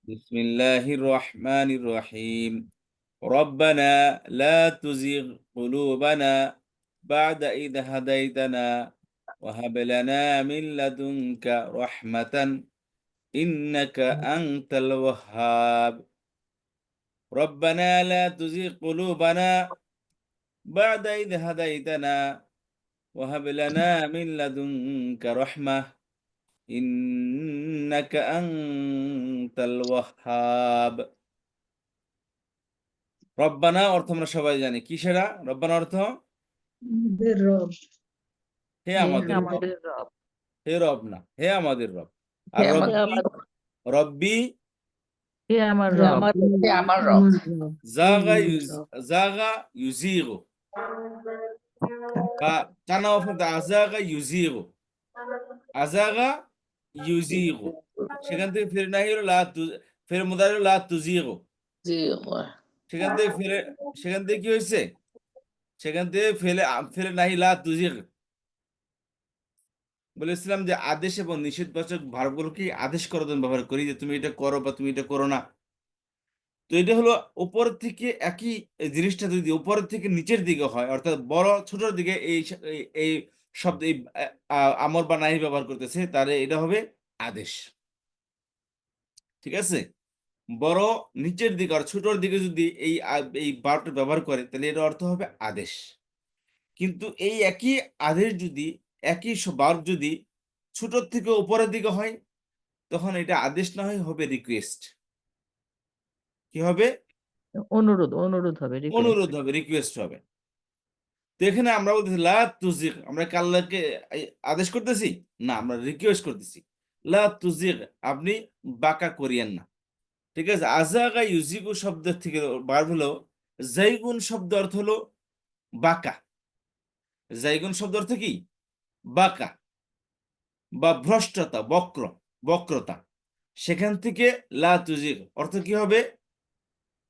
বিসমিল্লাহির রহমানির রহিম। রব্বানা লা তুজিগ কুলুবানা বা'দা ইদ হাদাইতানা ওয়া হাব লানা মিন লাদুনকা রাহমাতান ইন্নাকা আনতাল ওয়াহ্হাব। রব্বানা লা তুজিগ কুলুবানা বা'দা ইদ হাদাইতানা ওয়া হাব লানা মিন লাদুনকা রাহমাহ ইন্নাকা আনতাল ওয়াহ্হাব। রব্বানা অর্থ আমরা সবাই জানি, কি সেটা? রব্বানা অর্থ আমাদের রব, হে হে আমাদের রব। আমাদের রব, হে রব না, হে আমাদের রব। হে আর আমাদের রব্বি, রব, রব্বি হে আমার হে রব, আমার হে আমার রব। জাগা জাগা ইউজিগু বা কানা ওয়াফাদ আজাগা ইউজিগু, আজাগা ইউজিগু। সেখান থেকে ফিরে নাহি হলো লা ফিরে মুদারি লা তুজিগু। জি, সেখান থেকে ফিরে, সেখান থেকে কি হয়েছে? সেখান থেকে ফেলে ফেলে নাহি লা তুজিগ। বলেছিলাম যে আদেশ এবং নিষেধবাচক ভার্বগুলোকে আদেশ করার জন্য ব্যবহার করি, যে তুমি এটা করো বা তুমি এটা করো না। তো এটা হলো উপর থেকে একই জিনিসটা যদি উপরের থেকে নিচের দিকে হয়, অর্থাৎ বড় ছোটর দিকে এই শব্দ এই আমর বা নাহি ব্যবহার করতেছে, তাহলে এটা হবে আদেশ। ঠিক আছে? বড় নিচের দিকে আর ছোটর দিকে যদি এই ভার্বটা ব্যবহার করে, তাহলে এর অর্থ হবে আদেশ। কিন্তু এই একই আদেশ যদি, একই ভার্ব যদি ছোটর থেকে উপরের দিকে হয়, তখন এটা আদেশ না হয়, হবে রিকোয়েস্ট। কি হবে? অনুরোধ, অনুরোধ হবে, অনুরোধ হবে, রিকোয়েস্ট হবে। তো এখানে আমরা বলতেছি লা তুজিগ, আমরা কি আল্লাহকে আদেশ করতেছি? না, আমরা রিকোয়েস্ট করতেছি। লা তুজিগ, আপনি বাঁকা করিয়েন না। ঠিক আছে? আজাগা ইউজিগু শব্দের থেকে ভার্ব হলো জাইগুন শব্দ অর্থ হলো বাঁকা। জাইগুন শব্দ অর্থ কি? বাঁকা বা ভ্রষ্টতা, বক্রতা। সেখান থেকে লা তুজিগ অর্থ কি হবে?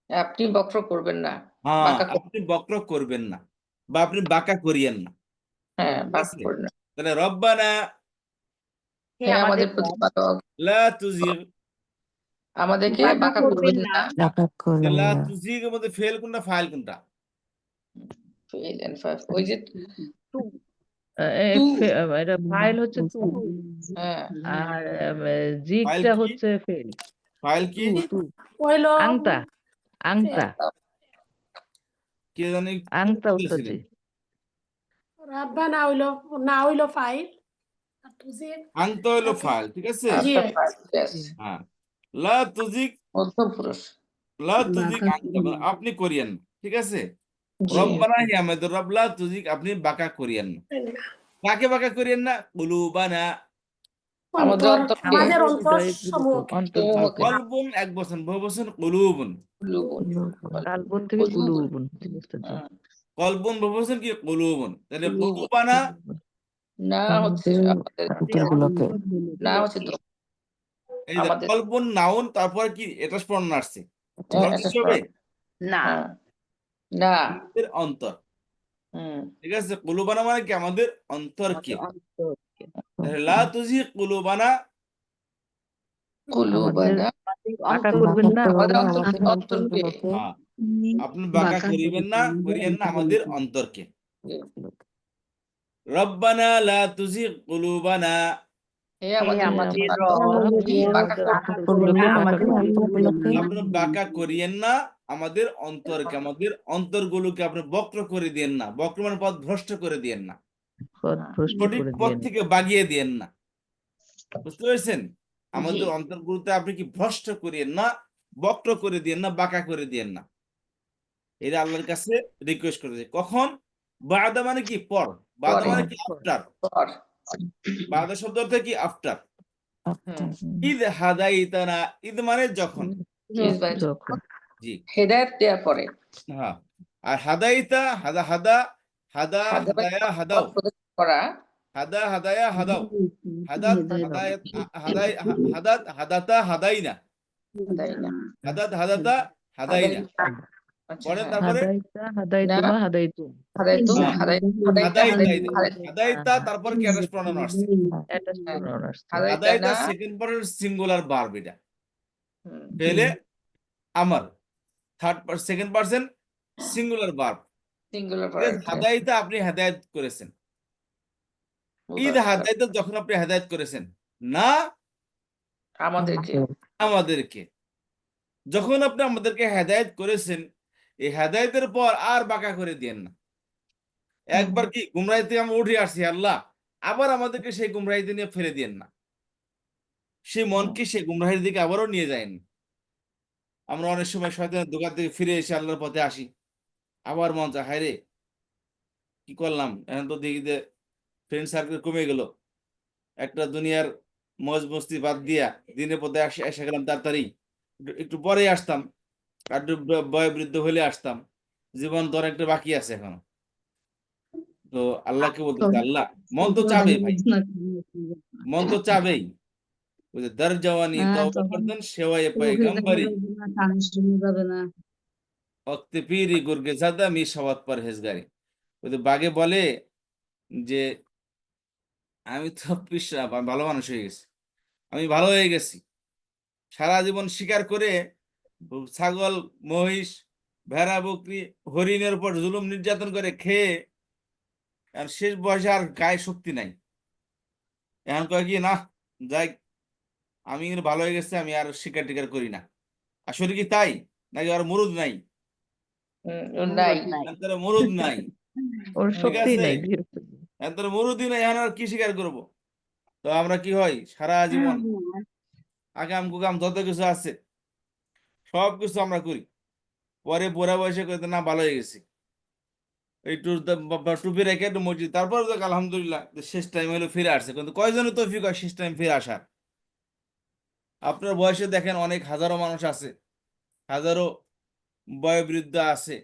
আপনি বক্র করবেন না, হ্যাঁ, বাঁকা আপনি বক্র করবেন না বা আপনি বাঁকা করিয়েন না। হ্যাঁ, ঠিক বাঁকা আছে? করবেন না। তাহলে রব্বানা হে আমাদের প্রতিপালক, লা তুজিগ, আমাদেরকে বাঁকা বাঁকা করবেন করবেন না। না। লা তুজিগ এর মধ্যে ফেল কোনটা, ফাইল কোনটা? Fail and fast, ওই যে এটা ফাইল হচ্ছে টু, হ্যাঁ, আর ফাইল জিগটা কি? হচ্ছে ফেল। ফাইল কি? হইলো আংতা, আংতা, কে জানি আংতা বলছিলেন? উত্তরজি। রাব্বা না হইলো ফাইল আর তুজিগ আনতে হইলো ফাইল। ঠিক আছে? জি। after five, yes, হ্যাঁ, লা তুজিগ, মধ্যম পুরুষ। লা তুজিগ বাঁকা আনতা, মানে আপনি করিয়েন না। ঠিক আছে? জি, রব্বানা হে আমাদের রব, লা তুজিগ আপনি বাঁকা করিয়েন না। কাকে বাঁকা করিয়েন না? কুলুবানা। আমাদের অন্তর, অন্তরকে আমাদের অন্তর হৃদয়গুলোকে, সমূহকে অন্তর সমূহকে কলবুন এক বছর, বহু বছর কুলুবুন। কুলুবুন, কালবন থেকে কুলুবন, বুঝতেছি। হ্যাঁ, কলবুন বহু বছর কি? কুলুবুন। তাহলে কুলুবুন। কুলুবানা না হচ্ছে আমাদের, না হচ্ছে এই যে আমাদের কলবুন নাউন, তারপর কি এটা প্রণাম আসছে, তখন এটা কি হবে? না হ্যাঁ, না, আমাদের অন্তর। হুম, ঠিক আছে? কুলুবানা মানে কি? আমাদের অন্তরকে। অন্তরকে। তাহলে লা তুজিগ কুলুবানা, কুলুবানা, বাঁকা করবেন না, আমাদের অন্তরকে হ্যাঁ, আপনি বাঁকা করিবেন না, করিয়েন না আমাদের অন্তরকে। রব্বানা লা তুজিগ কুলুবানা, হে আমাদের প্রতিপালক, আপনি বাঁকা আমাদের করবেন না আমাদের আপনি বাঁকা করিয়েন না আমাদের অন্তরকে, আমাদের অন্তরগুলোকে আপনি বক্র করে দিয়েন না। বক্র মানে পথ ভ্রষ্ট করে দিয়েন না, পথভ্রষ্ট সঠিক করে পথ দিয়েন। থেকে বাগিয়ে দিয়েন না। বুঝতে পেরেছেন? আমাদের জি, অন্তরগুলোতে আপনি কি ভ্রষ্ট করিয়েন না, বক্র করে দিয়েন না, বাঁকা করে দিয়েন না। এটা আল্লাহর কাছে রিকোয়েস্ট করেছে। কখন? বাদা মানে কি? পর। বাদা পরে, মানে কি? আফটার। পর, বাদা শব্দ অর্থ কি? আফটার। হুম, ঈদ হাদাইতানা, ঈদ মানে যখন। যখন জি, হেদায়েত দেওয়ার পরে, হ্যাঁ। আর হাদাইতা, হাদা হাদা, হাদা হাদায়া হাদাও, পথ প্রদর্শন করা, হাদা হাদায়া হাদাও, হাদাত হাদায়াত, হাদাই হাদাত হাদাতা হাদাইনা, তাই না? হাদাত হাদাতা হাদাইনা। আচ্ছা, পরে হ্যাঁ, তারপরে হাদাইতুমা হাদাইতুম, হাদাইতুম, হ্যাঁ, হাদাইতা, হাদাইতা, তারপর কি অ্যাটাচ প্রনাউন আসছে? এটা প্রনাউন আসছে। হাদাইতা হাদাইতা না, সেকেন্ড পরের সিঙ্গুলার ভার্ব এটা। ফেলে আমার, second person singular verb. Singular হাদাইতা আপনি হেদায়েত করেছেন, ঈদ হাদাইতা যখন আপনি হেদায়েত করেছেন, না আমাদেরকে আমাদেরকে। যখন আপনি আমাদেরকে হেদায়েত করেছেন, এই হেদায়েতের পর আর বাঁকা করে দিয়েন না। একবার কি গুমরাহি থেকে আমরা উঠে আসছি আল্লাহ, আবার আমাদেরকে সেই গুমরাহিতে নিয়ে ফেলে দিয়েন না। সেই মনকে সেই গুমরাহির দিকে আবারও নিয়ে যায়নি। আমরা অনেক সময় শয়তানের দোকান থেকে ফিরে এসে আল্লাহর পথে আসি, আবার মন চায় হায় রে কি করলাম, এখন তো দেখি যে ফ্রেন্ড সার্কেল কমে গেল, একটা দুনিয়ার মজ মস্তি বাদ দিয়া দিনের পথে এসে গেলাম তাড়াতাড়ি, একটু পরে আসতাম, আর একটু বয়োবৃদ্ধ হলে আসতাম, জীবন তো অনেকটা বাকি আছে এখন। তো আল্লাহকে বলতেছে আল্লাহ, মন তো চাবেই ভাই, মন তো চাবেই। ওই যে দর জওয়ানি তওবা করতেন সেওয়ায়ে পয়গম্বরি ওক্তে পীরি গুরগে জাদা মি সওয়াত পরহেজগারি। ওই যে বাগে বলে যে আমি তো ভালো মানুষ হয়ে গেছি, আমি ভালো হয়ে গেছি, সারা জীবন শিকার করে ছাগল মহিষ ভেড়া বকরি হরিণের উপর জুলুম নির্যাতন করে খেয়ে আর শেষ বয়সে আর গায়ে শক্তি নাই। এখন কয় কি না যাই, আমি ভালো হয়ে গেছে, আমি আর শিকার টিকার করি না। আসলে কি তাই নাকি আর মুরুদ নাই? নাই তার মুরুদ নাই, ওর ঠিক শক্তি আছে, নাই। তার মুরুদই নাই, এখন আর কি শিকার করব? তো আমরা কি হয় সারা জীবন আগাম গুগাম যত কিছু আছে সব কিছু আমরা করি, পরে বুড়া বয়সে করতে না ভালো হয়ে গেছি, একটু টুপি রেখে একটু মসজিদ, তারপর দেখ আলহামদুলিল্লাহ শেষ টাইম হলো ফিরে আসছে। কিন্তু কয়জনের তৌফিক হয় শেষ টাইম ফিরে আসার? আপনার বয়সে দেখেন অনেক হাজারো মানুষ আছে, হাজারো বয়োবৃদ্ধ আছে,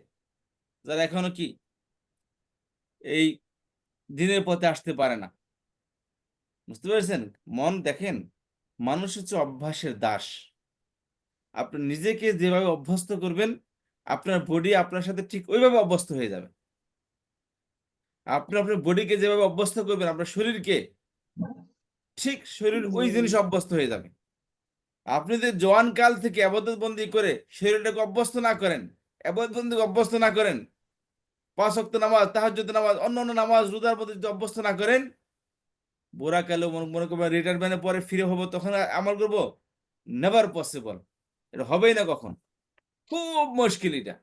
যারা এখনো কি এই দিনের পথে আসতে পারে না। বুঝতে পেরেছেন? মন দেখেন, মানুষ হচ্ছে অভ্যাসের দাস। আপনি নিজেকে যেভাবে অভ্যস্ত করবেন, আপনার বডি আপনার সাথে ঠিক ওইভাবে অভ্যস্ত হয়ে যাবে। আপনি আপনার বডিকে যেভাবে অভ্যস্ত করবেন, আপনার শরীরকে ঠিক শরীর ওই জিনিস অভ্যস্ত হয়ে যাবে। আপনি যদি জওয়ান কাল থেকে আবাদতবন্দি করে শরীরটাকে অভ্যস্ত না করেন, আবাদতবন্দিকে অভ্যস্ত না করেন, 5 ওয়াক্ত নামাজ, তাহাজ্জুদ নামাজ, অন্যান্য নামাজ রোজার প্রতি যদি অভ্যস্ত না করেন, বুড়া কালে মনে করবেন রিটায়ারমেন্টের পরে ফিরে হবো, তখন আমল করবো, নেভার পসিবল, এটা হবেই না কখন। খুব মুশকিল এটা,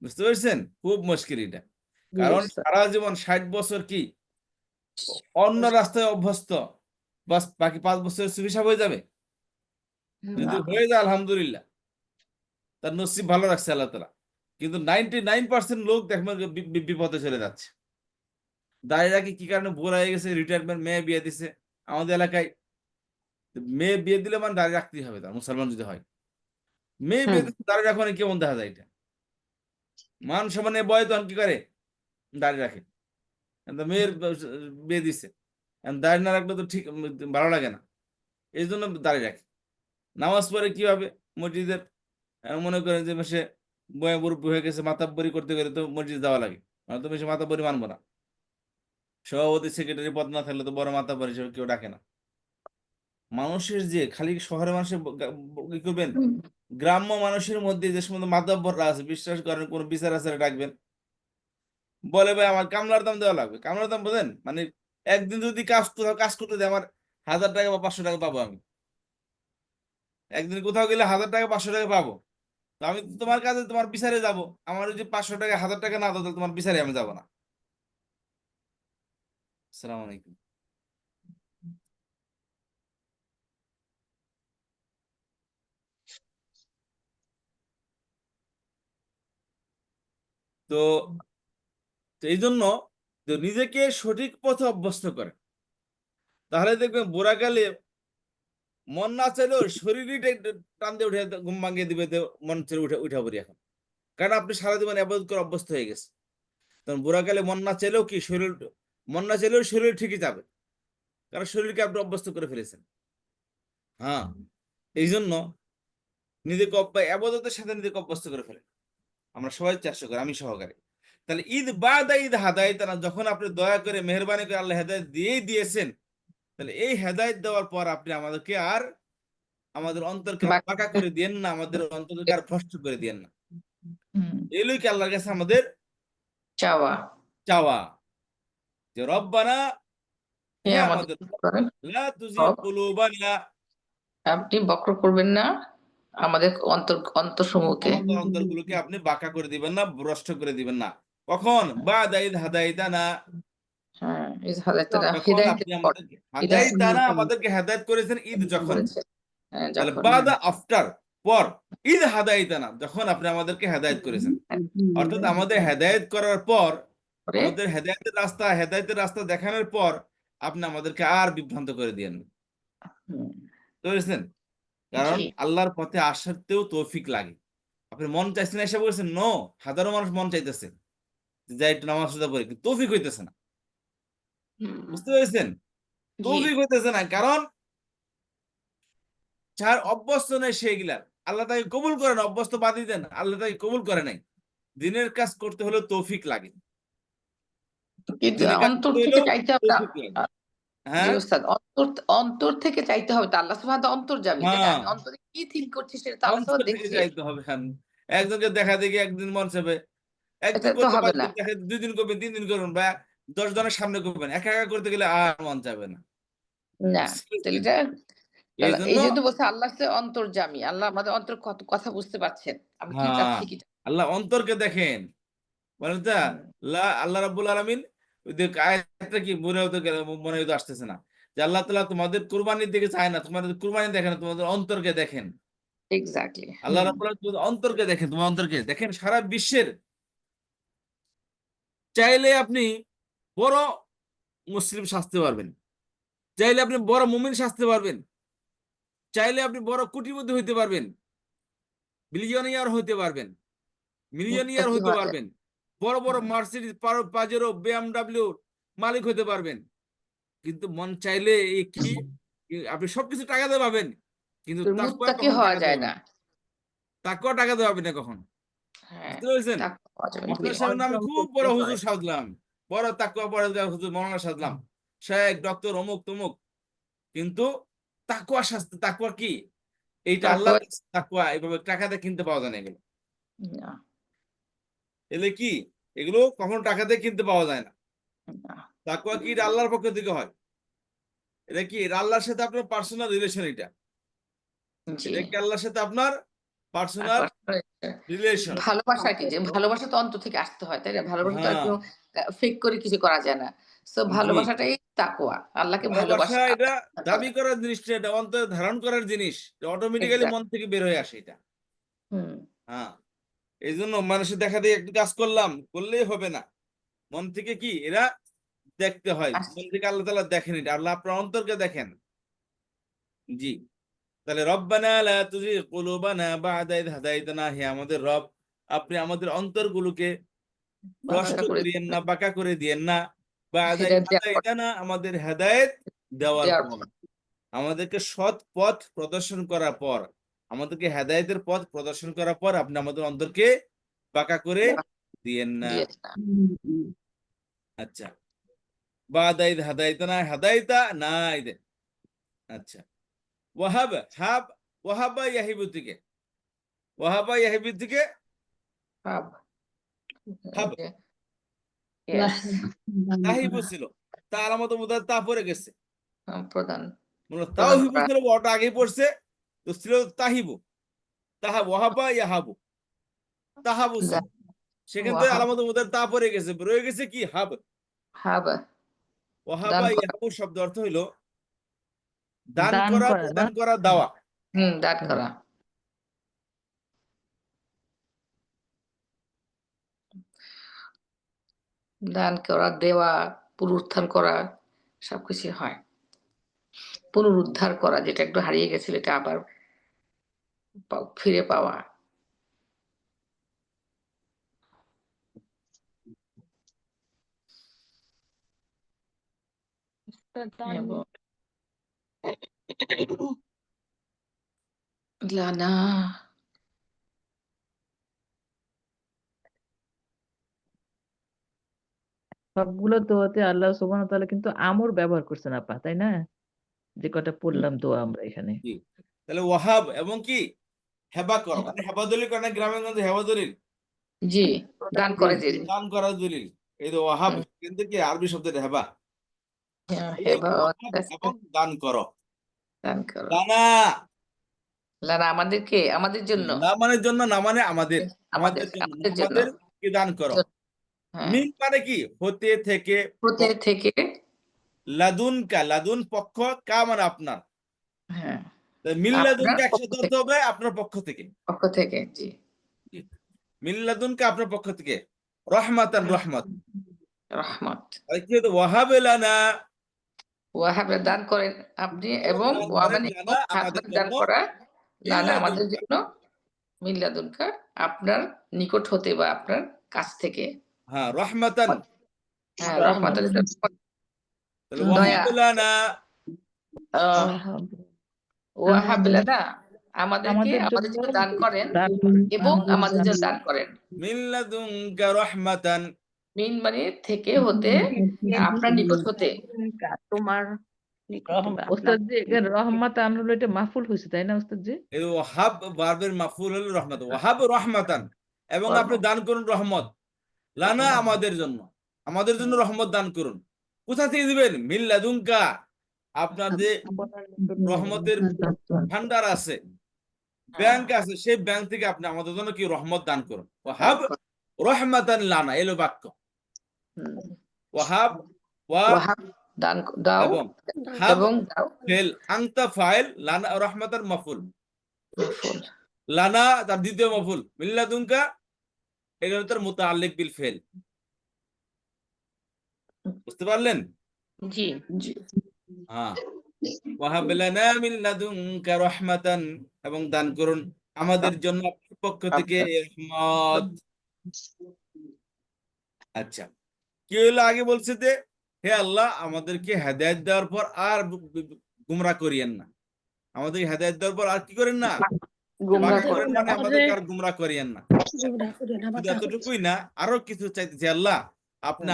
বুঝতে পেরেছেন? খুব মুশকিল এটা। কারণ সারা জীবন 60 বছর কি অন্য রাস্তায় অভ্যস্ত, বাস বাকি 5 বছর চিকিৎসা হয়ে যাবে। যদি হয়ে যায় আলহামদুলিল্লাহ, তার নসিব ভালো রাখছে আল্লাহ তাআলা। কিন্তু 99% লোক দেখবেন বিপদে চলে যাচ্ছে। দাঁড়িয়ে রাখি কি কারণে বুড়া হয়ে গেছে, রিটায়ারমেন্ট, মেয়ে বিয়ে দিছে। আমাদের এলাকায় মেয়ে বিয়ে দিলে মানে দাঁড়িয়ে রাখতেই হবে, তার মুসলমান যদি হয়। মেয়ে বিয়ে দিচ্ছে দাঁড়িয়ে রাখা মানে কেমন দেখা যায় এটা? মান সম্মানে বয় তখন কি করে দাঁড়িয়ে রাখে। মেয়ের বিয়ে দিচ্ছে, দাঁড়িয়ে না রাখলে তো ঠিক ভালো লাগে না, এই জন্য দাঁড়িয়ে রাখে। নামাজ পড়ে কি হবে মসজিদের, মনে করেন যে সে বয়ে মুরব্বী হয়ে গেছে, মাতাব্বরি করতে গেলে তো মসজিদ যাওয়া লাগে, তুমি সে মাতাব্বরি মানবো না। সভাপতি সেক্রেটারি পদ না থাকলে তো বড় মাতাব্বরি হিসেবে কেউ ডাকে না। মানুষের যে খালি শহরের মানুষের কি করবেন, গ্রাম্য মানুষের মধ্যে যে সমস্ত মাতাব্বররা আছে, বিশ্বাস করেন কোন বিচার আচারে ডাকবেন, বলে ভাই আমার কামলার দাম দেওয়া লাগবে। কামলার দাম বোঝেন মানে, একদিন যদি কাজ করতে দেয় আমার 1000 টাকা বা 500 টাকা পাবো। আমি একদিন কোথাও গেলে 1000 টাকা 500 টাকা পাবো। তো আমি তোমার কাছে তোমার বিচারে যাব, আমার যদি 500 টাকা 1000 টাকা না দাও তাহলে তোমার বিচারে আমি যাবো না। আসসালামু আলাইকুম। তো এই জন্য নিজেকে সঠিক পথে অভ্যস্ত করে, তাহলে দেখবেন বুড়াকালে মন না চাইলেও শরীরই টান দিয়ে উঠে ঘুম ভাঙিয়ে দিবে, মন ছেড়ে উঠা পড়ি এখন। কারণ আপনি সারা জীবন আবাদত করে অভ্যস্ত হয়ে গেছে। তখন বুড়াকালে মন না চাইলেও কি শরীর, মন না চাইলেও শরীর ঠিকই যাবে, কারণ শরীরকে আপনি অভ্যস্ত করে ফেলেছেন। হ্যাঁ, এই জন্য নিজেকে আবাদতের সাথে নিজেকে অভ্যস্ত করে ফেলেন। আমরা সবাই চেষ্টা করি, আমি সহকারে। তাহলে ঈদ বাদা ঈদ হাদায়াতানা, যখন আপনি দয়া করে মেহেরবানি করে আল্লাহ হেদায়েত দিয়েই দিয়েছেন, তাহলে এই হেদায়েত দেওয়ার পর আপনি আমাদেরকে আর আমাদের অন্তরকে বাক- পাকা করে দিয়েন না, আমাদের অন্তরকে আর ভ্রষ্ট করে দিয়েন না। হুম, এগুলোই কি আল্লাহর কাছে আমাদের চাওয়া চাওয়া, যে রব্বানা, হে হে আমাদের আমাদের কি করেন লা তুজিগ রব, কুলুবানা, আপনি বক্র করবেন না আমাদের অন্তরসমূহকে আমাদের অন্তরগুলোকে আপনি বাঁকা করে দিবেন না, ভ্রষ্ট করে দিবেন না। কখন? বাদা ইদ হাদাইতানা, হ্যাঁ এই হাদায়াতটা যখন হিদায়াতের আপনি পর আমাদেরকে হিদায়াত হাদাইতানা, আমাদেরকে হেদায়েত করেছেন ঈদ যখন, করেছেন হ্যাঁ, তাহলে যখন বাদা আফটার, পর, ঈদ হাদাইতানা যখন আপনি আমাদেরকে হেদায়েত করেছেন, অর্থাৎ আমাদের হেদায়েত করার পর, পরে আমাদের হেদায়েতের রাস্তা দেখানোর পর আপনি আমাদেরকে আর বিভ্রান্ত করে দিয়েন না। হুম, বুঝতে পেরেছেন? কারণ জি আল্লাহর পথে আসাতেও তৌফিক লাগে। আপনি মন চাইছেন এসে বলছেন নো, হাজারো মানুষ মন চাইতেছে যে যাই একটু নামাজ রোজা করি, কিন্তু তৌফিক হইতেছে না। হুম, বুঝতে পেরেছেন? জি তৌফিক হইতেছে না, কারণ যার অভ্যস্ত নেই সেইগুলার, আল্লাহ তাকে কবুল করেন, অভ্যস্ত বাদই দেন, আল্লাহ তাকে কবুল করে নাই। দিনের কাজ করতে হলে তৌফিক লাগে, কিন্তু দিনের কাজ অন্তর করতে থেকে হলেও চাইতে হবে তৌফিক লাগে। জি হ্যাঁ, ওস্তাদ, অন্তর অন্তর থেকে চাইতে হবে, তো আল্লাহ সুবহানাহু ওয়া তাআলা অন্তর্যামী, তাই না? হ্যাঁ, আমি অন্তরে কি থিঙ্ক করছি সেটা তো আল্লাহ সুবহানাহু অন্তর ওয়া তাআলা থেকে দেখছে। চাইতে হবে। হ্যাঁ, একজনকে দেখা দেখি একদিন মন চাবে, এটা একদিন তো করতে হবে পারবেন, না। দেখে 2 দিন করবেন, 3 দিন করবেন, বা 10 জনের সামনে করবেন, একা একা করতে গেলে আর মন চাবে না। না, তাহলে এটা এই তাহলে জন্য এই জন্য বলছে আল্লাহ হচ্ছে অন্তর্যামী, আল্লাহ আমাদের অন্তর কত কথা বুঝতে পারছেন, আমি কি হ্যাঁ, চাচ্ছি কি আল্লাহ অন্তরকে দেখেন। বলেন তা, হুম, আল্লাহ রাব্বুল আলামিন, ওই যে আয়াতটা কি মনে হয়তো আসতেছে না, যে আল্লাহ তাআলা তোমাদের কুরবানির দিকে চায় না, তোমাদের কুরবানি দেখেন না, তোমাদের অন্তরকে দেখেন। এক্স্যাক্টলি আল্লাহ রাব্বুল আলামিন তোমাদের অন্তরকে দেখেন, তোমার অন্তরকে দেখেন। সারা বিশ্বের চাইলে আপনি বড় মুসলিম সাজতে পারবেন, চাইলে আপনি বড় মুমিন সাজতে পারবেন, চাইলে আপনি বড় কোটিপতি হইতে পারবেন, বিলিয়নিয়ার হইতে পারবেন, মিলিয়নিয়ার মুত্তাকি হইতে হওয়া যায়। পারবেন, বড় বড় হুম, মার্সিডিজ, পাজেরো, বিএমডব্লিউ মালিক হইতে পারবেন। কিন্তু মন চাইলে আপনি সবকিছু টাকাতে পাবেন, কিন্তু তোর তাকওয়া মুত্তাকি কখন হওয়া টাকাতে যায় পাবেন না। না। তাকওয়া টাকাতে পাবেন না কখন। হ্যাঁ, বুঝতে পেরেছেন? তাকওয়া হওয়া যাবে না। জি আপনার সামনে আমি খুব বড় হুজুর সাজলাম, বড় তাকওয়া পরেজগার হুজুর মৌলানা সাজলাম, শেখ ডক্টর অমুক তমুক, কিন্তু তাকওয়া সাজতে, তাকওয়া কি? এইটা তাকওয়া আল্লাহর কাছে তাকওয়া এইভাবে টাকাতে কিনতে পাওয়া যায় না। এগুলো না, এগুলো কি? এগুলো কখনো টাকাতে কিনতে পাওয়া যায় না। না, তাকওয়া কি? এটা আল্লাহর পক্ষ থেকে হয়। এটা কি? এটা আল্লাহর সাথে আপনার পার্সোনাল রিলেশন। জি এটা কি আল্লাহর সাথে আপনার পার্সোনাল তারপর রিলেশন। ভালোবাসা কি, যে ভালোবাসা তো অন্তর থেকে আসতে হয়, তাই না? ভালোবাসা তো আর হ্যাঁ, কেউ ফেক করে কিছু করা যায় না। সো জি। ভালোবাসাটাই তাকওয়া, আল্লাহকে ভালোবাসা ভালোবাসা এটা দাবি করা। করার জিনিসটা, এটা অন্তরে ধারণ করার জিনিস, অটোমেটিক্যালি এক্সাক্ট মন থেকে বের হয়ে আসে এটা। হুম, হ্যাঁ, এই জন্য মানুষের দেখা দিয়ে একটু কাজ করলাম করলেই হবে না, মন থেকে কি এরা দেখতে হয়। মন থেকে আল্লাহ তাআলা দেখেন, এটা আল্লাহ আপনার অন্তরকে দেখেন। জি। তাহলে রব্বানা লা তুজিগ কুলুবানা বা'দা ইয হাদাইতানা, হে আমাদের রব, আপনি আমাদের অন্তরগুলোকে ভ্রষ্ট বাঁকা করে করিয়েন না, বাঁকা করে দিয়েন না। বা'দা ইয হেদায়েত দেওয়ার পর হাদাইতানা, আমাদের হেদায়েত দেওয়ার দেওয়ার পর, পর। আমাদেরকে সৎ পথ প্রদর্শন করার পর, আমাদেরকে হেদায়েতের পথ প্রদর্শন করার পর আপনি আমাদের অন্তরকে বাঁকা করে দিয়েন না। দিয়েছে না। আচ্ছা, বা'দা ইয হাদাইতানা, হাদাইতা নাই দে। আচ্ছা, ওয়াহাব, হাব, ওয়াহাবা ইয়াহিবু থেকে, ওয়াহাবা ইয়াহিবু থেকে ভাব হাব, ইয়েস তাহিবু ছিল, তা আলামত মুদার তা পড়ে গেছে। প্রধান প্রদান তাওহিবু করা। ছিল, ওটা আগেই পড়ছে, তো ছিল তাহিবু, তাহা ওয়াহাবা ইয়াহাবু, তাহাবু ছিল, সেখান থেকে ওয়াহাব আলামত মুদার তা পড়ে গেছে, রয়ে গেছে কি হাব। হাব দান ওয়াহাবা করা। ইয়াহাবু শব্দ অর্থ হইল দান দান করা, করা না? প্রদান করা, দেওয়া। দান হুম। করা। দান করা, দেওয়া, পুনরুত্থান করা, সবকিছু হয়। পুনরুদ্ধার করা, যেটা একটু হারিয়ে গেছিল এটা আবার ফিরে পাওয়া। এবং লানা সবগুলো দোয়াতে আল্লাহ সুবহানাহু ওয়া তাআলা কিন্তু আমর ব্যবহার করছেন আপা, তাই না? যে কটা পড়লাম দোয়া আমরা এখানে। জি। তাহলে ওয়াহাব এবং কি হেবা করো, মানে হেবা দলিল করে না গ্রামের মধ্যে হেবা দলিল, জি, দান করে যে। দান করা দলিল। এই যে ওয়াহাব কিন্তু কি আরবি শব্দের হেবা, হেবা এবং দান করো। দান করো। লানা, লানা আমাদেরকে, আমাদের জন্য, না মানে জন্য, না মানে আমাদের, আমাদের আমাদের জন্য, আমাদের জন্য। আমাদের কি দান করো। হ্যাঁ, মিন মানে কি হতে থেকে, হতে থেকে। লাদুন কা, লাদুন পক্ষ, কা মানে আপনার, হ্যাঁ, মিন লাদুন আপনার কা পক্ষ একসাথে থেকে, ধরতে হবে আপনার পক্ষ থেকে, পক্ষ থেকে। জি, মিন লাদুন কা আপনার পক্ষ থেকে, রহমাতান, রহমত। রহমত। আর কি হতো ওয়াহাব লানা, ওয়াহাব দান করেন আপনি, এবং দান ওয়া করেন মানে লানা আমাদের দান জন্য, করা, মিন লানা লাদুন আমাদের কা, জন্য, মিল্লাদুনকা আপনার নিকট হতে বা আপনার কাছ থেকে। হ্যাঁ রহমাতান, হ্যাঁ, রহমত তাহলে দয়া। ওয়াহাব লানা, ওয়াহাব লানা আমাদেরকে, আমাদের আমাদের জন্য জন্য দান করেন, দান করেন। এবং আমাদের জন্য দান করেন। মিন লাদুন কা রহমাতান, মিন মানে থেকে, হতে, আপনার নিকট হতে। তোমার ওস্তাদ জি এখানে রহমাত আনলো, এটা মাহফুল হয়েছে তাই না ওস্তাদ জি? এই ওয়াহাব বারবের মাফুল হলো রহমত, ওয়াহাব রহমাতান, এবং আপনি দান করুন রহমত, লানা আমাদের জন্য, আমাদের জন্য রহমত দান করুন। কোথা থেকে দিবেন? মিন লাদুনকা, আপনার যে রহমতের ভান্ডার আছে, ব্যাংক আছে, সেই ব্যাংক থেকে আপনি আমাদের জন্য কি রহমত দান করুন। ওয়াহাব রহমাতান লানা, এলো বাক্য। ওয়াহাব, ওয়া ওয়াহাব দান দাও, এবং হাব এবং দাও ফেল, আংতা ফাইল, লানা রহমাতান মাফুল, মাফুল। লানা তার দ্বিতীয় মাফুল, মিন লাদুনকা এটা হলো তার মুতাআল্লিক বিল ফেল। বুঝতে পারলেন? জি জি, হ্যাঁ, ওয়াহাব লানা মিন লাদুনকা রাহমাতান, এবং দান করুন আমাদের জন্য আপনার পক্ষ থেকে রহমত। আচ্ছা, কি হলো আগে বলছে যে হে আল্লাহ আমাদেরকে হেদায়েত দেওয়ার পর আর গুমরাহ করিয়েন না, আমাদেরকে হেদায়েত দেওয়ার পর আর কি করেন না, গুমরাহ বাঁকা করেন করেন, না। মানে আমাদেরকে আর গুমরাহ করিয়েন না। ঝগড়া করে না, শুধু বাঁকা করে। এতটুকুই না, আরো কিছু চাইতেছি, আল্লাহ আপনি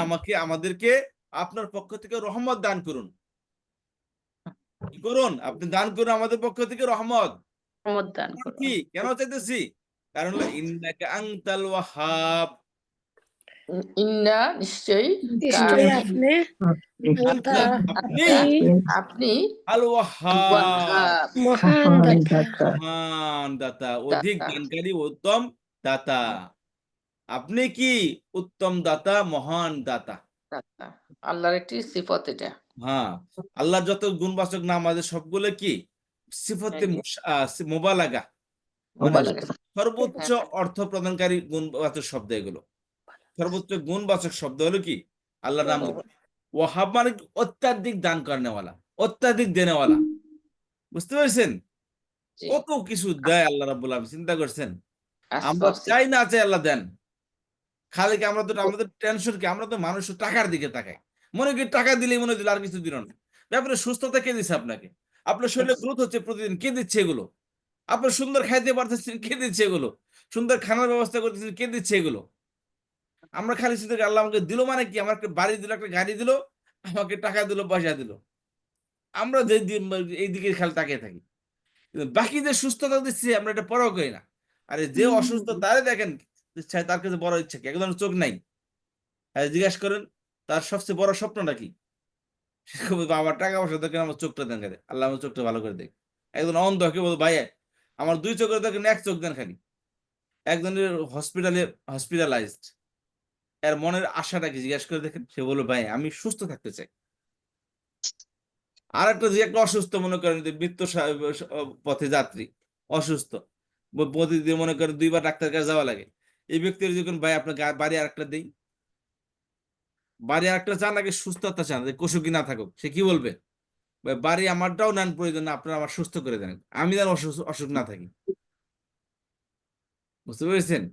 আমাদেরকে আপনার পক্ষ থেকে রহমত দান করুন। কি করুন? আপনি দান করুন আমাদের পক্ষ থেকে রহমত। রহমত দান করো। কি কেন চাইতেছি? কারণ হলো ইন্নাকা আনতাল ওয়াহাব, ইন্না নিশ্চয়ই, নিশ্চয় আপনি আনতা আপনি আপনি আল ওয়াহাব, ওয়াহাব মহান দাতা। মহান দাতা, অধিক দাতা। দানকারী, উত্তম দাতা। আপনি কি উত্তম দাতা, মহান দাতা। দাতা আল্লাহর একটি সিফত এটা। হ্যাঁ, আল্লাহর যত গুণবাচক নাম আছে সবগুলো কি সিফতে মুবালাগা, মানে সর্বোচ্চ অর্থ প্রদানকারী গুণবাচক শব্দ এগুলো। সর্বোচ্চ গুণবাচক শব্দ হলো কি আল্লাহর নাম। ওয়াহাব মানে কি? অত্যাধিক দান করেনেওয়ালা, অত্যাধিক দেনেওয়ালা। বুঝতে পেরেছেন? জি, কত কিছু দেয় আল্লাহ রাব্বুল আলামিন, চিন্তা করছেন? আমরা আসফাফ চাই না চাই আল্লাহ দেন। খালি কি আমরা তো, আমাদের টেনশন কি, আমরা তো মানুষ টাকার দিকে তাকাই, মনে করি টাকা দিলেই মনে দিল, আর কিছু দিল না। ব্যাপারে সুস্থতা কে দিচ্ছে আপনাকে? আপনার শরীরে গ্রোথ হচ্ছে প্রতিদিন, কে দিচ্ছে এগুলো? আপনার সুন্দর খাইতে পারতেছেন, কে দিচ্ছে এগুলো? সুন্দর খানার ব্যবস্থা করতেছেন, কে দিচ্ছে এগুলো? আমরা খালি শুধু আল্লাহ আমাকে দিল মানে কি, আমার একটা বাড়ি দিল, একটা গাড়ি দিল, আমাকে টাকা দিল, পয়সা দিল, আমরা যে এই দিকে খালি তাকিয়ে থাকি। কিন্তু বাকি যে সুস্থতা দিচ্ছে আমরা এটা পরোয়া করি না। আরে যে অসুস্থ তারে দেখেন, তার কাছে বড় ইচ্ছা কি? একজন চোখ নাই, জিজ্ঞেস করেন তার সবচেয়ে বড় স্বপ্নটা কি? আমার টাকা পয়সা দেখেন, আমার চোখটা দেন খালি, আল্লাহ আমার চোখটা ভালো করে দেখ। একজন অন্ধ কে বল, ভাই আমার দুই চোখের দেখেন, এক চোখ দেন খালি। একজনের হসপিটালাইজড, এর মনের আশাটা কি জিজ্ঞেস করে দেখেন, সে বললো ভাই আমি সুস্থ থাকতে চাই। আর একটা যে একটা অসুস্থ, মনে করেন যে মৃত্যু পথে যাত্রী, অসুস্থ, প্রতিদিন মনে করেন 2 বার ডাক্তার কাছে যাওয়া লাগে, এই ব্যক্তির যখন ভাই আপনার বাড়ি আরেকটা দেই, বাড়ি আরেকটা চান নাকি সুস্থতা চান, যে কসুকি না থাকুক, সে কি বলবে? ভাই বাড়ি আমারটাও নেন প্রয়োজন না, আপনারা আমার সুস্থ করে দেন, আমি যেন অসুখ না থাকি। বুঝতে পেরেছেন?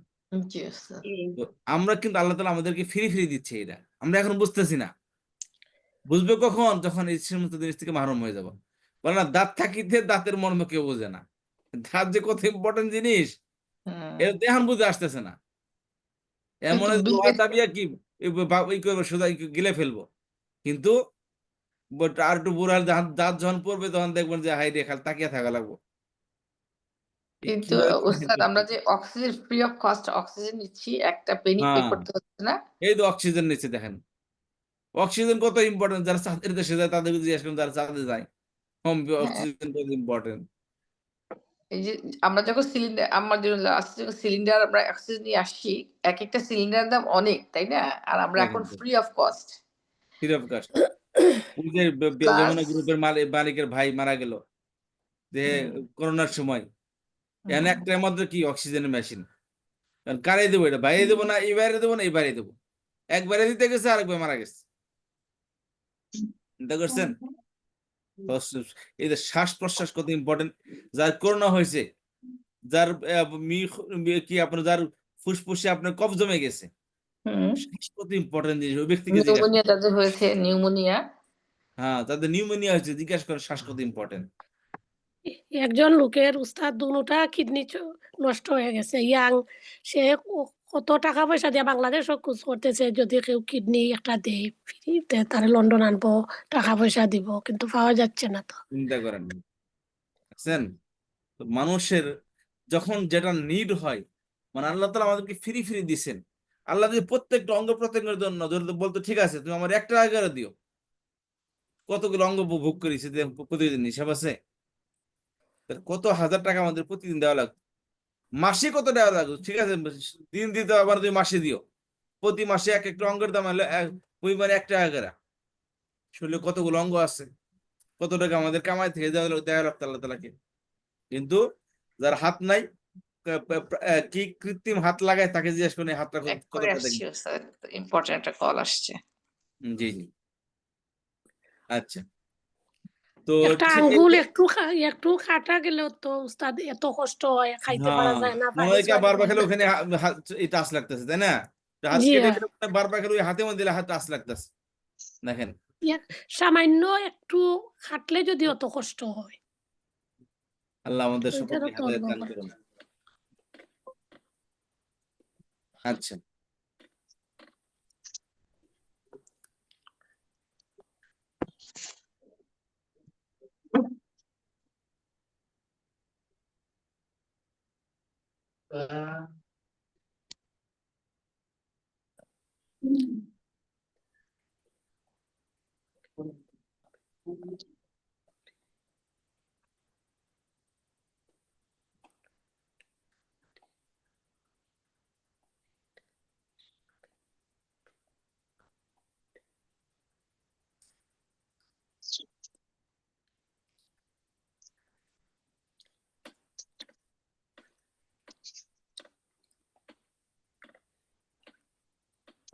জি স্যার। তো আমরা কিন্তু আল্লাহ তাআলা আমাদেরকে ফ্রি দিচ্ছে, এটা আমরা এখন বুঝতেছি না। বুঝবে কখন? যখন এই সমস্ত জিনিস থেকে মাহরুম হয়ে যাব। বলে না, দাঁত থাকিতে দাঁতের মর্ম কেউ বোঝে না। দাঁত যে কত ইম্পর্টেন্ট জিনিস, এটা দেহান বুঝে আসতেছে না। এমন কিন্তু লোহা চাবিয়া কি ই করবো, সোজা গিলে ফেলবো, কিন্তু আর একটু বুড়া দাঁত যখন পড়বে তখন দেখবেন যে হাই রে, খালি তাকিয়ে থাকা লাগবো। কিন্তু কিভাবে ওস্তাদ আমরা যে oxygen free of cost oxygen নিচ্ছি, একটা পেনি পে হ্যাঁ করতে হচ্ছে না। এই তো অক্সিজেন নিচ্ছে দেখেন, অক্সিজেন কত ইম্পর্টেন্ট, যারা চাঁদের দেশে যায় তাদেরকে জিজ্ঞেস করেন যারা চাঁদে যায় হোম হ্যাঁ, অক্সিজেন কত ইম্পর্টেন্ট। এই যে আমরা যখন সিলিন্ডার, আমার জন্য আসছে যখন সিলিন্ডার আমরা অক্সিজেন নিয়ে আসছি, এক একটা সিলিন্ডারের দাম অনেক, তাই না? আর আমরা এখন দেখেন free of cost free of cost. ওই যে প্লাস। যমুনা গ্রুপের মালিকের ভাই মারা গেল যে করোনার সময়, এন একটার মধ্যে কি অক্সিজেনের মেশিন, কারণ কারে দেবো, এটা বাইরে দেবো না এই বাইরে দেবো না এই বাইরে দেবো, একবারে দিতে গেছে আরেকবার মারা গেছে, চিন্তা করছেন? তো এই যে শ্বাস প্রশ্বাস কত ইম্পর্টেন্ট, যার করোনা হয়েছে, যার কি আপনার যার ফুসফুসে আপনার কফ জমে গেছে, শ্বাস কত ইম্পর্টেন্ট জিনিস, ওই ব্যক্তিকে জিজ্ঞাসা নিউমোনিয়া যাদের হয়েছে, নিউমোনিয়া, হ্যাঁ যাদের নিউমোনিয়া হয়েছে জিজ্ঞাসা করেন শ্বাস কত ইম্পর্টেন্ট। একজন লোকের উস্তাদ দুটা কিডনি নষ্ট হয়ে গেছে, ইয়াং, সে কত টাকা পয়সা দিয়ে বাংলাদেশও খোঁজ করতেছে, যদি কেউ কিডনি একটা দেয় ফ্রিতে তারে লন্ডন আনবো, টাকা পয়সা দিব, কিন্তু পাওয়া যাচ্ছে না। তো চিন্তা করেন, বুঝছেন? তো মানুষের যখন যেটা নিড হয়, মানে আল্লাহ তাআলা আমাদেরকে ফ্রি ফ্রি দিছেন, আল্লাহ যদি প্রত্যেকটা অঙ্গ প্রত্যঙ্গের জন্য যদি বলতো ঠিক আছে তুমি আমার 1 টাকা করে দিও, কতগুলো অঙ্গ ভোগ করেছি প্রতিদিন হিসাব আছে, তাহলে কত হাজার টাকা আমাদের প্রতিদিন দেওয়া লাগবে, মাসে কত দেওয়া লাগবে, ঠিক আছে দিন দিতে আবার তুমি মাসে দিও, প্রতি মাসে এক একটা অঙ্গের দাম হলো পরিমাণে 1 টাকা করে, শরীরে কতগুলো অঙ্গ আছে, কত টাকা আমাদের কামাই থেকে দেওয়া লাগতো আল্লাহ তাআলাকে। কিন্তু যার হাত নাই, কি কৃত্রিম হাত লাগায় তাকে জিজ্ঞেস করে হাতটা এক করে কতটা আসছি দেখবে। স্যার, ইম্পর্টেন্ট একটা কল আসছে। জি জি, আচ্ছা, তো একটা আঙ্গুল একটু কাটা গেলেও তো উস্তাদ এত কষ্ট হয়, খাইতে পারা হ্যাঁ যায় না, মনে পানি হয় কি ছোঁয়া বারবার যায় খেলে না। ওখানে এই টাচ লাগতেছে তাই না, তো হাত জি কেটে গেলে বারবার খেলে ওই হাতের মধ্যে দিলে হাত টাচ লাগতেছে, দেখেন। সামান্য একটু খাটলে যদি অত কষ্ট হয়, আল্লাহ আমাদের ওইটারও সকলকে তো হেদায়েত অনুভব দান হয়। করুন। আচ্ছা,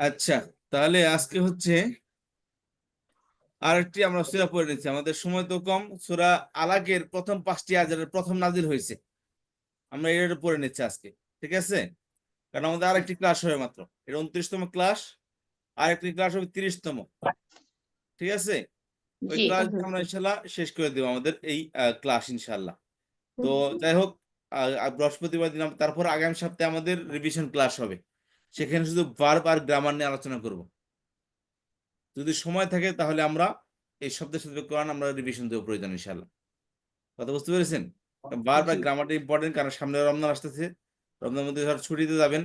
আচ্ছা, তাহলে আজকে হচ্ছে আরেকটি আমরা সূরা পড়ে নিচ্ছি, আমাদের সময় তো কম। সূরা আলাকের প্রথম 5টি আয়াতের প্রথম নাজিল হয়েছে, আমরা এটা পড়ে নিচ্ছি আজকে, ঠিক আছে? কারণ আমাদের আরেকটি ক্লাস হবে মাত্র, এটা 29তম ক্লাস, আরেকটি ক্লাস হবে 30তম, ঠিক আছে? ওই জি ক্লাস আমরা ইনশাল্লাহ শেষ করে দেবো আমাদের এই ক্লাস ইনশাল্লাহ। তো যাই হোক, বৃহস্পতিবার দিন তারপর আগামী সপ্তাহে আমাদের রিভিশন ক্লাস হবে, সেখানে শুধু ভার্ব আর গ্রামার নিয়ে আলোচনা করব, যদি সময় থাকে তাহলে আমরা এই শব্দের সাথে কোরআন আমরা রিভিশন দেবো প্রয়োজন ইনশাল্লাহ। কথা বুঝতে পেরেছেন? ভার্ব আর গ্রামারটা ইম্পর্টেন্ট, কারণ সামনে রমজান আসতেছে, রমজানের মধ্যে ধর ছুটিতে যাবেন,